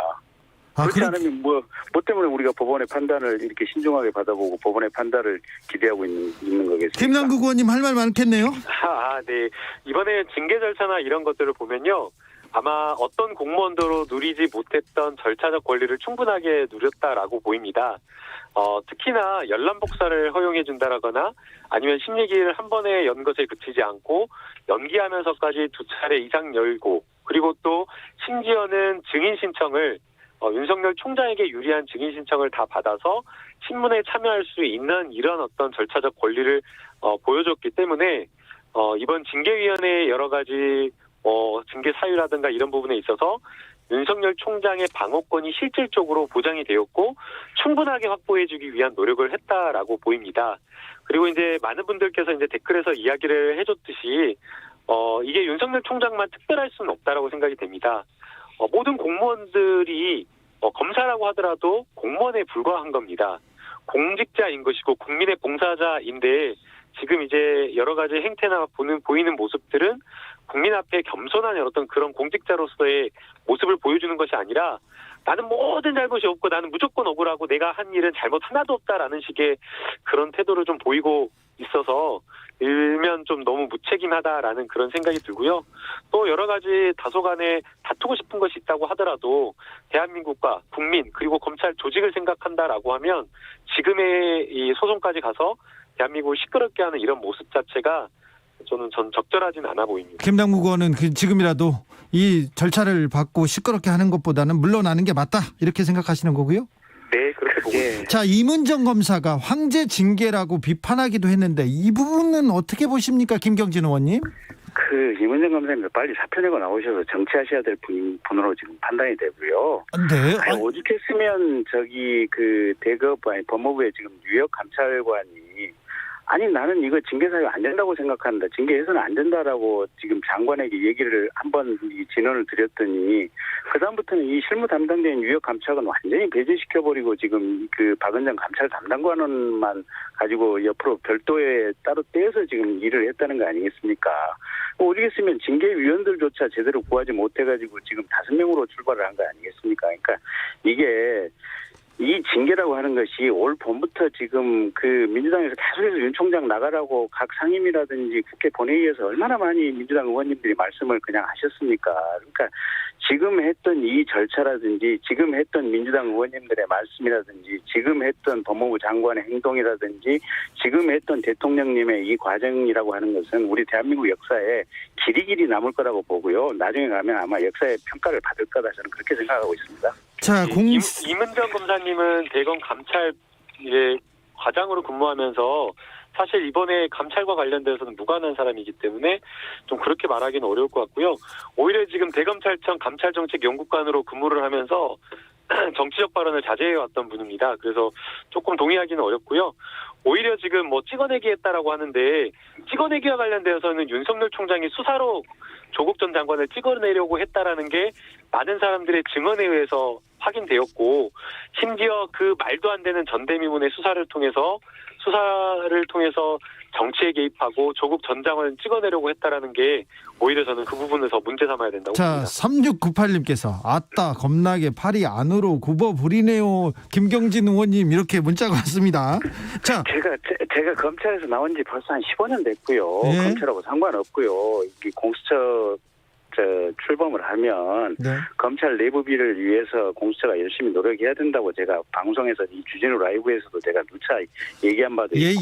그렇지 않으면 뭐 때문에 우리가 법원의 판단을 이렇게 신중하게 받아보고 법원의 판단을 기대하고 있는 거겠습니까? 김남국 의원님 할 말 많겠네요. 네. 이번에 징계 절차나 이런 것들을 보면요. 아마 어떤 공무원도 누리지 못했던 절차적 권리를 충분하게 누렸다라고 보입니다. 특히나 열람 복사를 허용해 준다라거나 아니면 심리기일을 한 번에 연 것에 그치지 않고 연기하면서까지 2차례 이상 열고 그리고 또 심지어는 증인 신청을 윤석열 총장에게 유리한 증인 신청을 다 받아서 신문에 참여할 수 있는 이런 어떤 절차적 권리를 보여줬기 때문에 이번 징계위원회의 여러 가지 징계 사유라든가 이런 부분에 있어서 윤석열 총장의 방어권이 실질적으로 보장이 되었고 충분하게 확보해주기 위한 노력을 했다라고 보입니다. 그리고 이제 많은 분들께서 이제 댓글에서 이야기를 해줬듯이 이게 윤석열 총장만 특별할 수는 없다라고 생각이 됩니다. 모든 공무원들이 검사라고 하더라도 공무원에 불과한 겁니다. 공직자인 것이고 국민의 봉사자인데 지금 이제 여러 가지 행태나 보이는 모습들은 국민 앞에 겸손한 어떤 그런 공직자로서의 모습을 보여주는 것이 아니라 나는 모든 잘못이 없고 나는 무조건 억울하고 내가 한 일은 잘못 하나도 없다라는 식의 그런 태도를 좀 보이고 있어서 일면 좀 너무 무책임하다라는 그런 생각이 들고요. 또 여러 가지 다소간에 다투고 싶은 것이 있다고 하더라도 대한민국과 국민 그리고 검찰 조직을 생각한다라고 하면 지금의 이 소송까지 가서 대한민국을 시끄럽게 하는 이런 모습 자체가 전 적절하진 않아 보입니다. 김남국 의원은 지금이라도 이 절차를 받고 시끄럽게 하는 것보다는 물러나는 게 맞다 이렇게 생각하시는 거고요? 네, 그렇게 보고 있습니다. 자, 이문정 검사가 황제 징계라고 비판하기도 했는데 이 부분은 어떻게 보십니까, 김경진 의원님? 이문정 검사님 빨리 사표 내고 나오셔서 정치하셔야 될 분으로 지금 판단이 되고요. 네. 아니, 오죽했으면 대검 법무부의 지금 유역 감찰관이 아니 나는 이거 징계 사유 안 된다고 생각한다. 징계해서는 안 된다라고 지금 장관에게 얘기를 한번 진언을 드렸더니 그다음부터는 이 실무 담당된 유역 감찰관 완전히 배제시켜버리고 지금 박은정 감찰 담당관만 가지고 옆으로 별도에 따로 떼어서 지금 일을 했다는 거 아니겠습니까? 오죽했으면 징계위원들조차 제대로 구하지 못해가지고 지금 5명으로 출발을 한 거 아니겠습니까? 그러니까 이게 이 징계라고 하는 것이 올 봄부터 지금 민주당에서 계속해서 윤 총장 나가라고 각 상임이라든지 국회 본회의에서 얼마나 많이 민주당 의원님들이 말씀을 그냥 하셨습니까? 그러니까 지금 했던 이 절차라든지 지금 했던 민주당 의원님들의 말씀이라든지 지금 했던 법무부 장관의 행동이라든지 지금 했던 대통령님의 이 과정이라고 하는 것은 우리 대한민국 역사에 길이길이 남을 거라고 보고요. 나중에 가면 아마 역사의 평가를 받을 거다 저는 그렇게 생각하고 있습니다. 자, 이문정 검사님은 대검 감찰 과장으로 근무하면서 사실 이번에 감찰과 관련돼서는 무관한 사람이기 때문에 좀 그렇게 말하기는 어려울 것 같고요. 오히려 지금 대검찰청 감찰정책연구관으로 근무를 하면서 정치적 발언을 자제해왔던 분입니다. 그래서 조금 동의하기는 어렵고요. 오히려 지금 찍어내기 했다라고 하는데 찍어내기와 관련돼서는 윤석열 총장이 수사로 조국 전 장관을 찍어내려고 했다라는 게 많은 사람들의 증언에 의해서 확인되었고 심지어 말도 안 되는 전대미문의 수사를 통해서 정치에 개입하고 조국 전 장관을 찍어내려고 했다라는 게 오히려 저는 그 부분을 더 문제 삼아야 된다고 봅니다. 3698님께서 아따 겁나게 팔이 안으로 굽어 부리네요. 김경진 의원님 이렇게 문자가 왔습니다. 자, 제가 검찰에서 나온 지 벌써 한 15년 됐고요. 네. 검찰하고 상관없고요. 이게 공수처 출범을 하면 네. 검찰 내부비를 위해서 공수처가 열심히 노력해야 된다고 제가 방송에서 이 주진우 라이브에서도 제가 누차 얘기한 바도 있고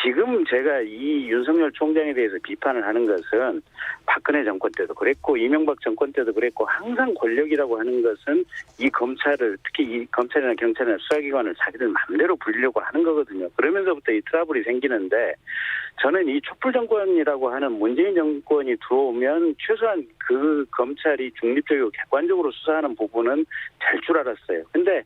지금 제가 이 윤석열 총장에 대해서 비판을 하는 것은 박근혜 정권 때도 그랬고 이명박 정권 때도 그랬고 항상 권력이라고 하는 것은 이 검찰을 특히 이 검찰이나 경찰이나 수사기관을 자기들 마음대로 부리려고 하는 거거든요. 그러면서부터 이 트러블이 생기는데 저는 이 촛불 정권이라고 하는 문재인 정권이 들어오면 최소한 그 검찰이 중립적이고 객관적으로 수사하는 부분은 될 줄 알았어요. 근데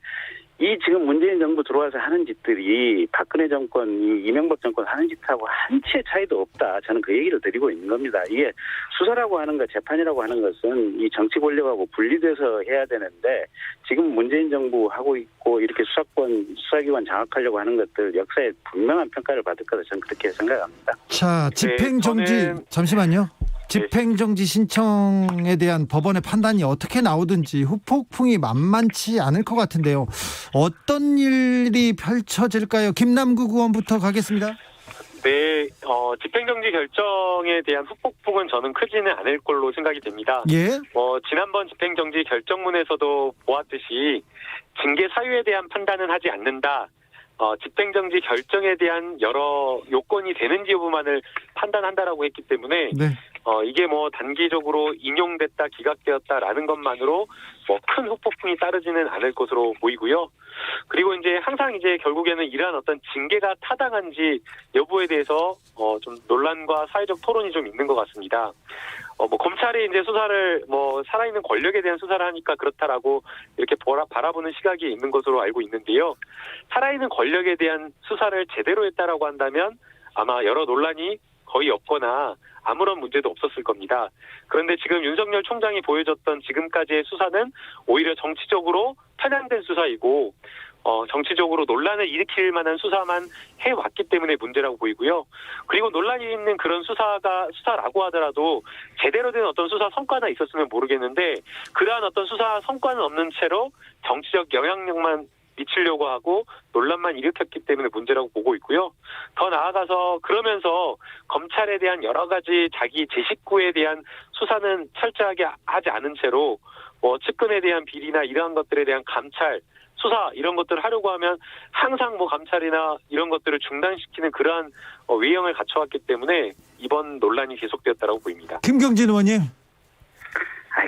이 지금 문재인 정부 들어와서 하는 짓들이 박근혜 정권, 이 이명박 정권 하는 짓하고 한 치의 차이도 없다. 저는 그 얘기를 드리고 있는 겁니다. 이게 수사라고 하는 것, 재판이라고 하는 것은 이 정치 권력하고 분리돼서 해야 되는데 지금 문재인 정부 하고 있고 이렇게 수사기관 장악하려고 하는 것들 역사에 분명한 평가를 받을 거다. 저는 그렇게 생각합니다. 자, 집행정지 잠시만요. 집행정지 신청에 대한 법원의 판단이 어떻게 나오든지 후폭풍이 만만치 않을 것 같은데요. 어떤 일이 펼쳐질까요? 김남국 의원부터 가겠습니다. 네, 집행정지 결정에 대한 후폭풍은 저는 크지는 않을 걸로 생각이 됩니다. 예. 지난번 집행정지 결정문에서도 보았듯이 징계 사유에 대한 판단은 하지 않는다. 집행정지 결정에 대한 여러 요건이 되는지 여부만을 판단한다라고 했기 때문에 네. 이게 뭐 단기적으로 인용됐다, 기각되었다라는 것만으로 뭐 큰 후폭풍이 따르지는 않을 것으로 보이고요. 그리고 이제 항상 이제 결국에는 이러한 어떤 징계가 타당한지 여부에 대해서 좀 논란과 사회적 토론이 좀 있는 것 같습니다. 뭐 검찰이 이제 수사를 뭐 살아있는 권력에 대한 수사를 하니까 그렇다라고 이렇게 바라보는 시각이 있는 것으로 알고 있는데요. 살아있는 권력에 대한 수사를 제대로 했다라고 한다면 아마 여러 논란이 거의 없거나 아무런 문제도 없었을 겁니다. 그런데 지금 윤석열 총장이 보여줬던 지금까지의 수사는 오히려 정치적으로 편향된 수사이고 정치적으로 논란을 일으킬 만한 수사만 해왔기 때문에 문제라고 보이고요. 그리고 논란이 있는 그런 수사라고 하더라도 제대로 된 어떤 수사 성과가 있었으면 모르겠는데 그러한 어떤 수사 성과는 없는 채로 정치적 영향력만 미치려고 하고 논란만 일으켰기 때문에 문제라고 보고 있고요. 더 나아가서 그러면서 검찰에 대한 여러 가지 자기 제 식구에 대한 수사는 철저하게 하지 않은 채로 뭐 측근에 대한 비리나 이러한 것들에 대한 감찰, 수사 이런 것들을 하려고 하면 항상 뭐 감찰이나 이런 것들을 중단시키는 그러한 외형을 갖춰왔기 때문에 이번 논란이 계속되었다고 보입니다. 김경진 의원님.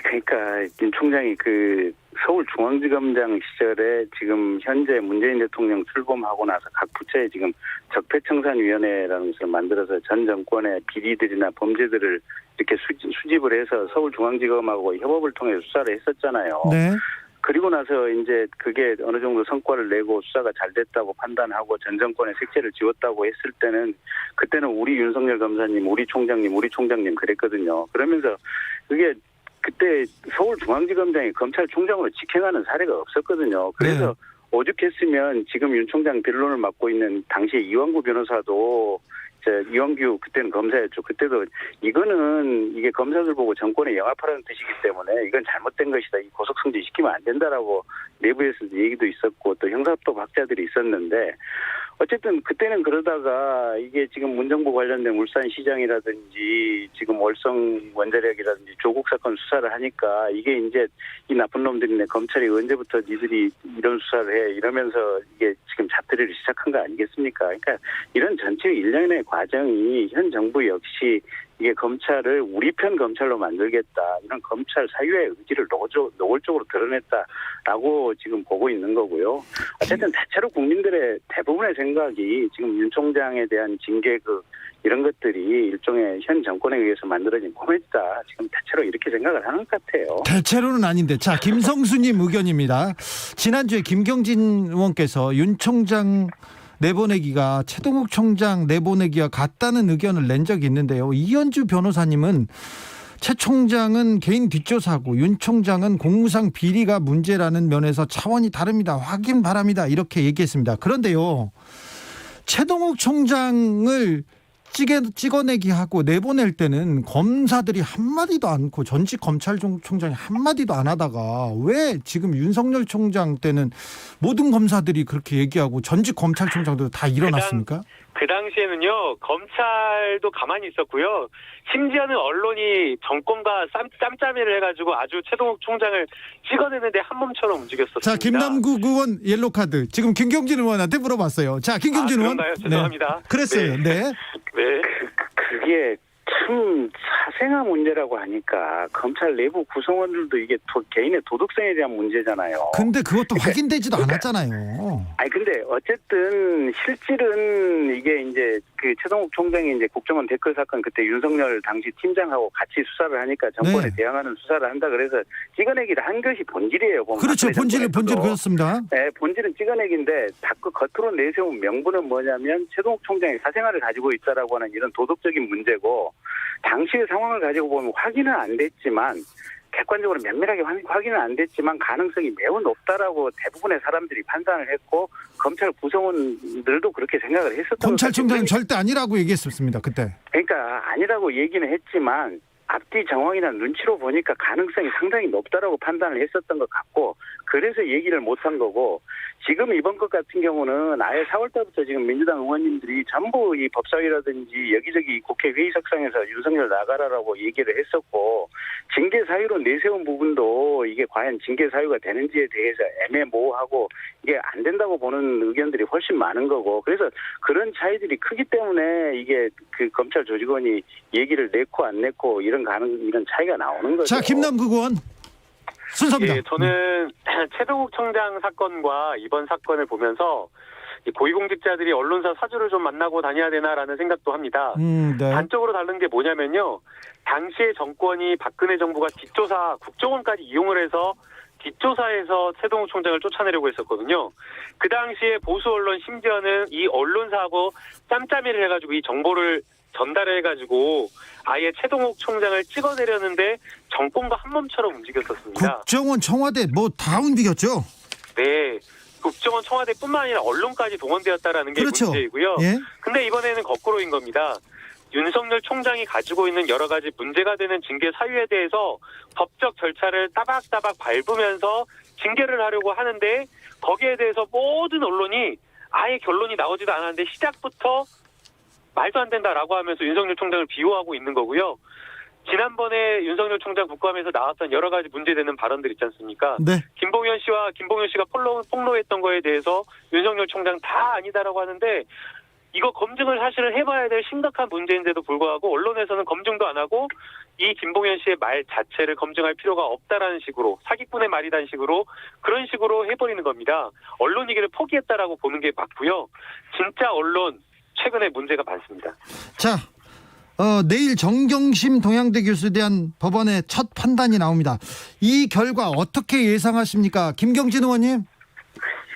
그러니까 윤 총장이 그 서울중앙지검장 시절에 지금 현재 문재인 대통령 출범하고 나서 각 부처에 지금 적폐청산위원회라는 것을 만들어서 전 정권의 비리들이나 범죄들을 이렇게 수집을 해서 서울중앙지검하고 협업을 통해 수사를 했었잖아요. 네. 그리고 나서 이제 그게 어느 정도 성과를 내고 수사가 잘 됐다고 판단하고 전 정권의 색채를 지웠다고 했을 때는 그때는 우리 윤석열 검사님, 우리 총장님 그랬거든요. 그러면서 그게 그때 서울중앙지검장이 검찰총장으로 직행하는 사례가 없었거든요. 그래서 네. 오죽했으면 지금 윤 총장 변론을 맡고 있는 당시에 이완구 변호사도 이완규 그때는 검사였죠. 그때도 이게 검사들 보고 정권에 영합하라는 뜻이기 때문에 이건 잘못된 것이다. 이 고속성지 시키면 안 된다라고 내부에서 얘기도 있었고 또 형사법 학자들이 있었는데 어쨌든 그때는 그러다가 이게 지금 문정부 관련된 울산시장이라든지 지금 월성 원자력이라든지 조국 사건 수사를 하니까 이게 이제 이 나쁜 놈들이네 검찰이 언제부터 니들이 이런 수사를 해 이러면서 이게 지금 자투리를 시작한 거 아니겠습니까? 그러니까 이런 전체 일련의 과정이 현 정부 역시 이게 검찰을 우리 편 검찰로 만들겠다 이런 검찰 사유의 의지를 노골적으로 드러냈다라고 지금 보고 있는 거고요. 어쨌든 대체로 국민들의 대부분의 생각이 지금 윤 총장에 대한 징계극 이런 것들이 일종의 현 정권에 의해서 만들어진 코미디다. 지금 대체로 이렇게 생각을 하는 것 같아요. 대체로는 아닌데. 자, 김성수님 의견입니다. 지난주에 김경진 의원께서 윤 총장 내보내기가 최동욱 총장 내보내기와 같다는 의견을 낸 적이 있는데요. 이현주 변호사님은 최 총장은 개인 뒷조사고 윤 총장은 공무상 비리가 문제라는 면에서 차원이 다릅니다. 확인 바랍니다. 이렇게 얘기했습니다. 그런데요. 최동욱 총장을 찍어내기 하고 내보낼 때는 검사들이 한마디도 않고 전직 검찰총장이 한마디도 안 하다가 왜 지금 윤석열 총장 때는 모든 검사들이 그렇게 얘기하고 전직 검찰총장도 다 일어났습니까? 그 당시에는요, 검찰도 가만히 있었고요. 심지어는 언론이 정권과 짬짬이를 해가지고 아주 최동욱 총장을 찍어내는데 한 몸처럼 움직였었습니다. 자, 김남국 의원 옐로카드. 지금 김경진 의원한테 물어봤어요. 자, 김경진 의원. 그런가요? 죄송합니다. 네. 그랬어요. 네. 네. 그게 참 사생아 문제라고 하니까 검찰 내부 구성원들도 이게 개인의 도덕성에 대한 문제잖아요. 근데 그것도 확인되지도 않았잖아요. 근데 어쨌든 실질은 이게 이제 그 최동욱 총장이 이제 국정원 댓글 사건 그때 윤석열 당시 팀장하고 같이 수사를 하니까 정권에 네. 대항하는 수사를 한다 그래서 찍어내기를 한 것이 본질이에요. 그렇죠. 본질 그렇습니다. 네, 본질은 찍어내기인데 자꾸 겉으로 내세운 명분은 뭐냐면 최동욱 총장이 사생활을 가지고 있다라고 하는 이런 도덕적인 문제고 당시의 상황을 가지고 보면 확인은 안 됐지만 객관적으로 면밀하게 확인은 안 됐지만 가능성이 매우 높다라고 대부분의 사람들이 판단을 했고 검찰 구성원들도 그렇게 생각을 했었던 검찰총장은 절대 아니라고 얘기했었습니다. 그때. 그러니까 아니라고 얘기는 했지만 앞뒤 정황이나 눈치로 보니까 가능성이 상당히 높다라고 판단을 했었던 것 같고 그래서 얘기를 못한 거고 지금 이번 것 같은 경우는 아예 4월 달부터 지금 민주당 의원님들이 전부 이 법사위라든지 여기저기 국회 회의석상에서 윤석열 나가라라고 얘기를 했었고 징계 사유로 내세운 부분도 이게 과연 징계 사유가 되는지에 대해서 애매모호하고 이게 안 된다고 보는 의견들이 훨씬 많은 거고 그래서 그런 차이들이 크기 때문에 이게 그 검찰 조직원이 얘기를 냈고 안 냈고 이런 차이가 나오는 거죠. 자, 김남국 의원 순서입니다. 예, 저는 최동욱 청장 사건과 이번 사건을 보면서 이 고위공직자들이 언론사 사주를 좀 만나고 다녀야 되나라는 생각도 합니다. 네. 단적으로 다른 게 뭐냐면요. 당시에 정권이 박근혜 정부가 뒷조사 국정원까지 이용을 해서 뒷조사에서 최동욱 총장을 쫓아내려고 했었거든요. 그 당시에 보수 언론 심지어는 이 언론사하고 짬짬이를 해가지고 이 정보를 전달해가지고 아예 최동욱 총장을 찍어내려는데 정권과 한 몸처럼 움직였었습니다. 국정원, 청와대 뭐 다 움직였죠. 네. 국정원, 청와대뿐만 아니라 언론까지 동원되었다라는 게 그렇죠. 문제이고요. 예. 근데 이번에는 거꾸로인 겁니다. 윤석열 총장이 가지고 있는 여러 가지 문제가 되는 징계 사유에 대해서 법적 절차를 따박따박 밟으면서 징계를 하려고 하는데 거기에 대해서 모든 언론이 아예 결론이 나오지도 않았는데 시작부터 말도 안 된다라고 하면서 윤석열 총장을 비호하고 있는 거고요. 지난번에 윤석열 총장 국감에서 나왔던 여러 가지 문제되는 발언들 있지 않습니까? 네. 김봉현 씨가 폭로했던 거에 대해서 윤석열 총장 다 아니다라고 하는데 이거 검증을 사실은 해봐야 될 심각한 문제인데도 불구하고 언론에서는 검증도 안 하고 이 김봉현 씨의 말 자체를 검증할 필요가 없다라는 식으로 사기꾼의 말이라는 식으로 그런 식으로 해버리는 겁니다. 언론이기를 포기했다라고 보는 게 맞고요. 진짜 언론 최근에 문제가 많습니다. 자, 내일 정경심 동양대 교수에 대한 법원의 첫 판단이 나옵니다. 이 결과 어떻게 예상하십니까? 김경진 의원님?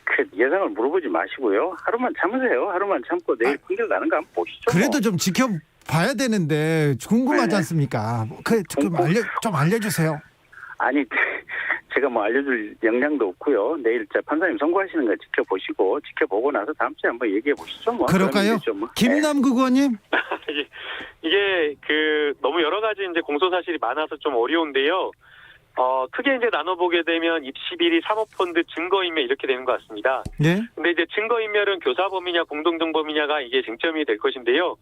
그 예상을 물어보지 마시고요. 하루만 참으세요. 하루만 참고 내일 판결 나는 거 한번 보시죠. 그래도 좀 지켜봐야 되는데 궁금하지 네. 않습니까? 좀 알려주세요. 아니 제가 뭐 알려줄 역량도 없고요. 내일 판사님 선고하시는 거 지켜보고 나서 다음 주에 한번 얘기해 보시죠. 뭐. 그럴까요? 뭐. 김남국 의원님? 이게 너무 여러 가지 이제 공소 사실이 많아서 좀 어려운데요. 크게 이제 나눠보게 되면 입시 비리, 사모펀드, 증거인멸 이렇게 되는 것 같습니다. 네. 근데 이제 증거인멸은 교사범위냐 공동정범이냐가 이게 쟁점이 될 것인데요.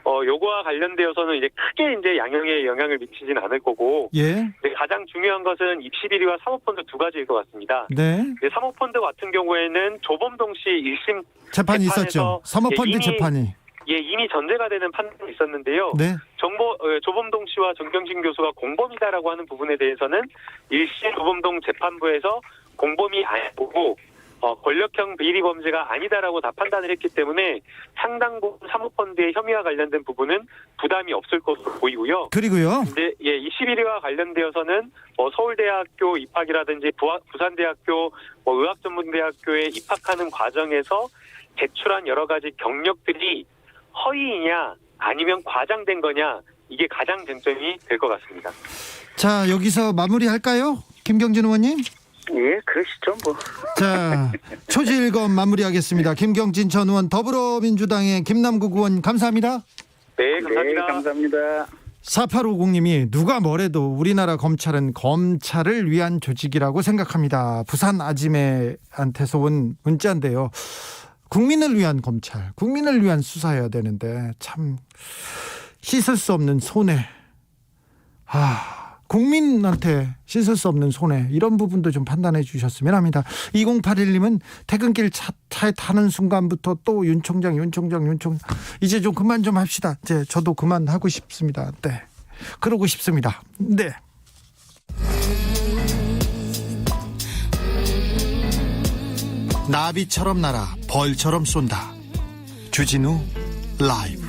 요거와 관련되어서는 이제 크게 이제 양형에 영향을 미치진 않을 거고. 예. 근데 가장 중요한 것은 입시 비리와 사모펀드 두 가지일 것 같습니다. 네. 근데 사모펀드 같은 경우에는 조범동 씨 1심 재판이 재판에서 있었죠. 사모펀드 재판이. 이미 전제가 되는 판단이 있었는데요. 네. 조범동 씨와 정경심 교수가 공범이다라고 하는 부분에 대해서는 1심 조범동 재판부에서 공범이 아니고 권력형 비리 범죄가 아니다라고 다 판단을 했기 때문에 상당 부분 사모펀드의 혐의와 관련된 부분은 부담이 없을 것으로 보이고요. 그리고요. 근데 입시 비리와 관련되어서는 서울대학교 입학이라든지 부산대학교 의학전문대학교에 입학하는 과정에서 제출한 여러 가지 경력들이 허위이냐 아니면 과장된 거냐 이게 가장 쟁점이 될 것 같습니다. 자, 여기서 마무리할까요? 김경진 의원님? 예, 그러시죠 뭐. 자, 초지일검 마무리하겠습니다. 김경진 전 의원, 더불어민주당의 김남국 의원 감사합니다. 네, 감사합니다. 네, 감사합니다. 4850님이 누가 뭐래도 우리나라 검찰은 검찰을 위한 조직이라고 생각합니다. 부산 아지매한테서 온 문자인데요. 국민을 위한 검찰, 국민을 위한 수사해야 되는데 참 씻을 수 없는 손해. 국민한테 씻을 수 없는 손해, 이런 부분도 좀 판단해 주셨으면 합니다. 2081님은 퇴근길 차에 타는 순간부터 또 윤 총장 이제 좀 그만 좀 합시다. 이제 저도 그만하고 싶습니다. 네, 그러고 싶습니다. 네. 나비처럼 날아 벌처럼 쏜다. 주진우 라이브.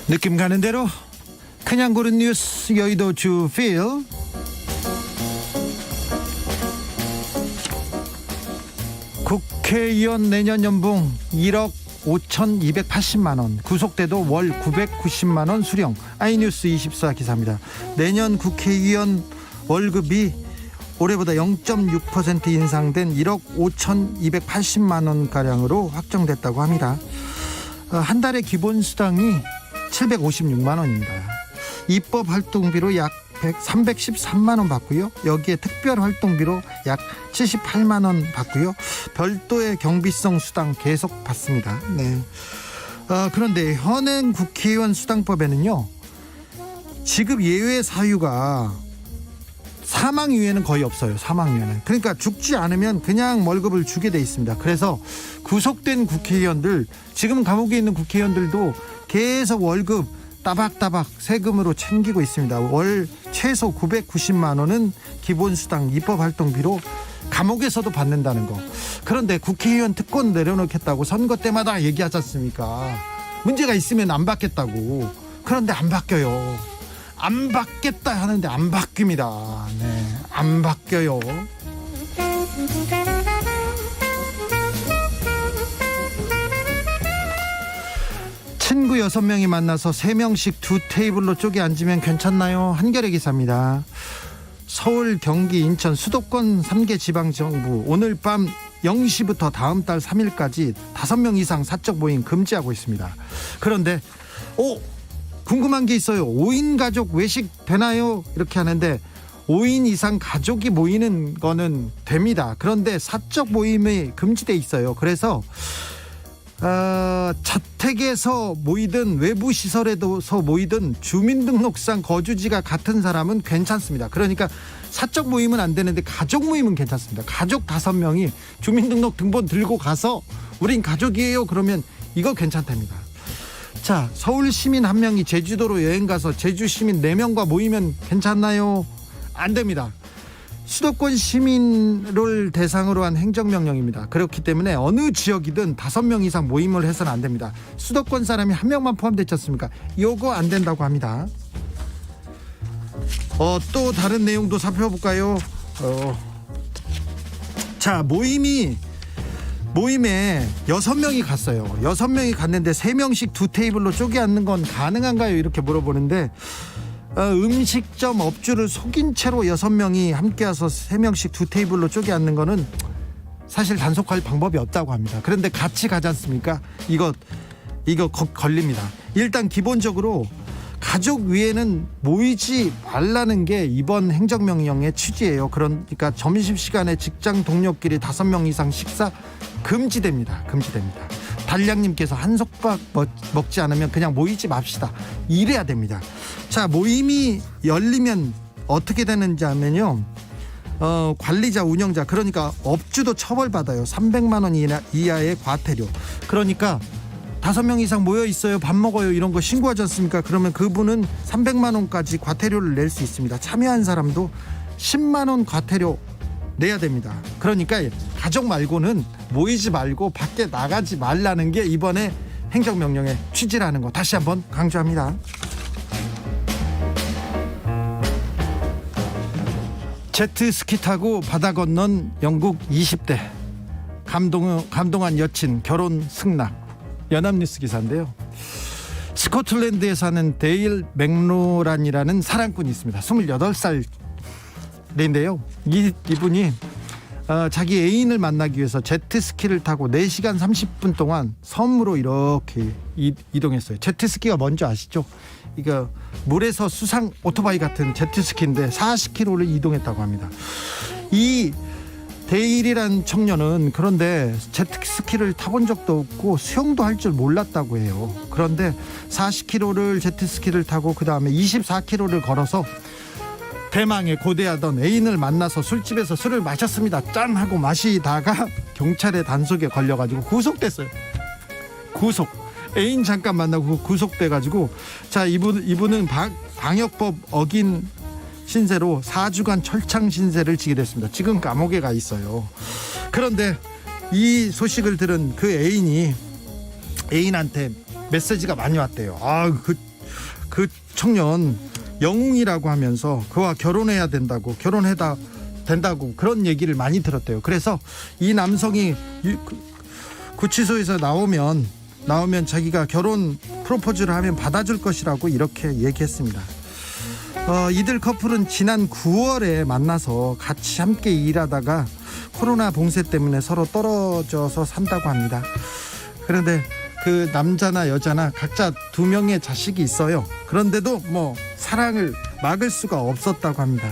느낌 가는 대로 그냥 고른 뉴스 여의도 주필. 국회의원 내년 연봉 1억 5,280만 원, 구속돼도 월 990만 원 수령. 아이뉴스 24 기사입니다. 내년 국회의원 월급이 올해보다 0.6% 인상된 1억 5,280만 원가량으로 확정됐다고 합니다. 한 달의 기본수당이 756만 원입니다. 입법 활동비로 약 313만 원 받고요. 여기에 특별 활동비로 약 78만 원 받고요. 별도의 경비성 수당 계속 받습니다. 네. 그런데 현행 국회의원 수당법에는요, 지급 예외 사유가 사망 이외에는 거의 없어요. 사망 이외에는. 그러니까 죽지 않으면 그냥 월급을 주게 돼 있습니다. 그래서 구속된 국회의원들, 지금 감옥에 있는 국회의원들도 계속 월급 따박따박 세금으로 챙기고 있습니다. 월 최소 990만 원은 기본수당 입법활동비로 감옥에서도 받는다는 거. 그런데 국회의원 특권 내려놓겠다고 선거 때마다 얘기하지 않습니까? 문제가 있으면 안 받겠다고. 그런데 안 바뀌어요. 안 받겠다 하는데 안 바뀝니다. 네, 안 바뀌어요. 친구 6명이 만나서 3명씩 2테이블로 쪼개 앉으면 괜찮나요? 한겨레 기사입니다. 서울, 경기, 인천 수도권 3개 지방정부 오늘 밤 0시부터 다음 달 3일까지 5명 이상 사적 모임 금지하고 있습니다. 그런데 궁금한 게 있어요. 5인 가족 외식 되나요? 이렇게 하는데 5인 이상 가족이 모이는 거는 됩니다. 그런데 사적 모임이 금지돼 있어요. 그래서 자택에서 모이든 외부 시설에서 모이든 주민등록상 거주지가 같은 사람은 괜찮습니다. 그러니까 사적 모임은 안 되는데 가족 모임은 괜찮습니다. 가족 5명이 주민등록 등본 들고 가서 우린 가족이에요. 그러면 이거 괜찮답니다. 자, 서울 시민 1명이 제주도로 여행 가서 제주 시민 4명과 모이면 괜찮나요? 안 됩니다. 수도권 시민을 대상으로 한 행정명령입니다. 그렇기 때문에 어느 지역이든 5명 이상 모임을 해서는 안 됩니다. 수도권 사람이 1명만 포함되지 않습니까? 요거 안 된다고 합니다. 또 다른 내용도 살펴볼까요? 자, 모임에 6명이 갔어요. 6명이 갔는데 3명씩 2테이블로 쪼개 앉는 건 가능한가요? 이렇게 물어보는데 음식점 업주를 속인 채로 6명이 함께 와서 3명씩 2테이블로 쪼개 앉는 거는 사실 단속할 방법이 없다고 합니다. 그런데 같이 가지 않습니까? 이거 걸립니다. 일단 기본적으로 가족 위에는 모이지 말라는 게 이번 행정명령의 취지예요. 그러니까 점심시간에 직장 동료끼리 5명 이상 식사 금지됩니다. 달량님께서 한솥밥 먹지 않으면 그냥 모이지 맙시다. 이래야 됩니다. 자, 모임이 열리면 어떻게 되는지 하면요, 관리자, 운영자, 그러니까 업주도 처벌받아요. 300만 원 이하의 과태료. 그러니까 5명 이상 모여 있어요, 밥 먹어요, 이런 거 신고하지 않습니까? 그러면 그분은 300만 원까지 과태료를 낼 수 있습니다. 참여한 사람도 10만 원 과태료 내야 됩니다. 그러니까 가족 말고는 모이지 말고 밖에 나가지 말라는 게 이번에 행정명령의 취지라는 거 다시 한번 강조합니다. 제트스키 타고 바다 건넌 영국 20대 감동한 여친 결혼 승낙. 연합뉴스 기사인데요. 스코틀랜드에 사는 데일 맥로란이라는 사랑꾼이 있습니다. 28살인데요. 이분이 자기 애인을 만나기 위해서 제트스키를 타고 4시간 30분 동안 섬으로 이렇게 이동했어요. 제트스키가 뭔지 아시죠? 이거 물에서 수상 오토바이 같은 제트스키인데 40km를 이동했다고 합니다. 이 데일이란 청년은 그런데 제트스키를 타본 적도 없고 수영도 할 줄 몰랐다고 해요. 그런데 40km를 제트스키를 타고 그 다음에 24km를 걸어서 대망의 고대하던 애인을 만나서 술집에서 술을 마셨습니다. 짠 하고 마시다가 경찰의 단속에 걸려가지고 구속됐어요. 애인 잠깐 만나고 구속돼가지고, 자, 이분은 방역법 어긴 신세로 4주간 철창 신세를 지게 됐습니다. 지금 감옥에 가 있어요. 그런데 이 소식을 들은 그 애인한테 메시지가 많이 왔대요. 그 청년 영웅이라고 하면서 그와 결혼해야 된다고 그런 얘기를 많이 들었대요. 그래서 이 남성이 구치소에서 나오면 자기가 결혼 프로포즈를 하면 받아줄 것이라고 이렇게 얘기했습니다. 이들 커플은 지난 9월에 만나서 같이 함께 일하다가 코로나 봉쇄 때문에 서로 떨어져서 산다고 합니다. 그런데 그 남자나 여자나 각자 2명의 자식이 있어요. 그런데도 뭐 사랑을 막을 수가 없었다고 합니다.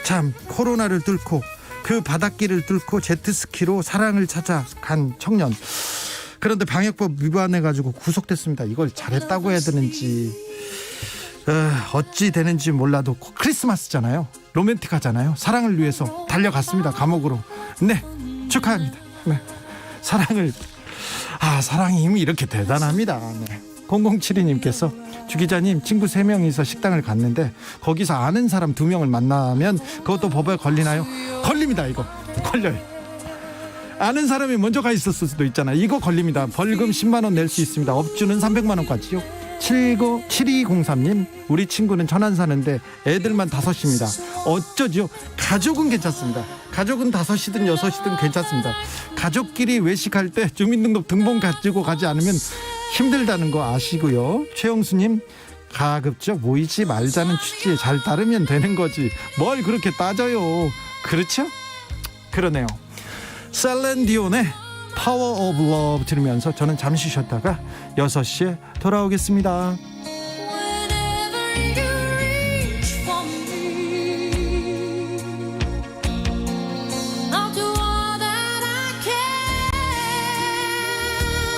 참, 코로나를 뚫고 그 바닷길을 뚫고 제트스키로 사랑을 찾아간 청년. 그런데 방역법 위반해가지고 구속됐습니다. 이걸 잘했다고 해야 되는지 어찌 되는지 몰라도 크리스마스잖아요. 로맨틱하잖아요. 사랑을 위해서 달려갔습니다. 감옥으로. 네, 축하합니다. 네, 사랑의 힘이 이렇게 대단합니다. 네. 0072님께서 주 기자님, 친구 3명이서 식당을 갔는데 거기서 아는 사람 2명을 만나면 그것도 법에 걸리나요? 걸립니다. 이거 걸려요. 아는 사람이 먼저 가 있었을 수도 있잖아요. 이거 걸립니다. 벌금 10만 원 낼 수 있습니다. 업주는 300만 원까지요. 7203님, 우리 친구는 천안 사는데 애들만 5입니다. 어쩌죠? 가족은 괜찮습니다. 가족은 5이든 6이든 괜찮습니다. 가족끼리 외식할 때 주민등록 등본 가지고 가지 않으면 힘들다는 거 아시고요. 최영수님, 가급적 모이지 말자는 취지에 잘 따르면 되는 거지 뭘 그렇게 따져요. 그렇죠? 그러네요. 셀렌디온의 파워 오브 러브 들으면서 저는 잠시 쉬었다가 6시에 돌아오겠습니다. Whenever you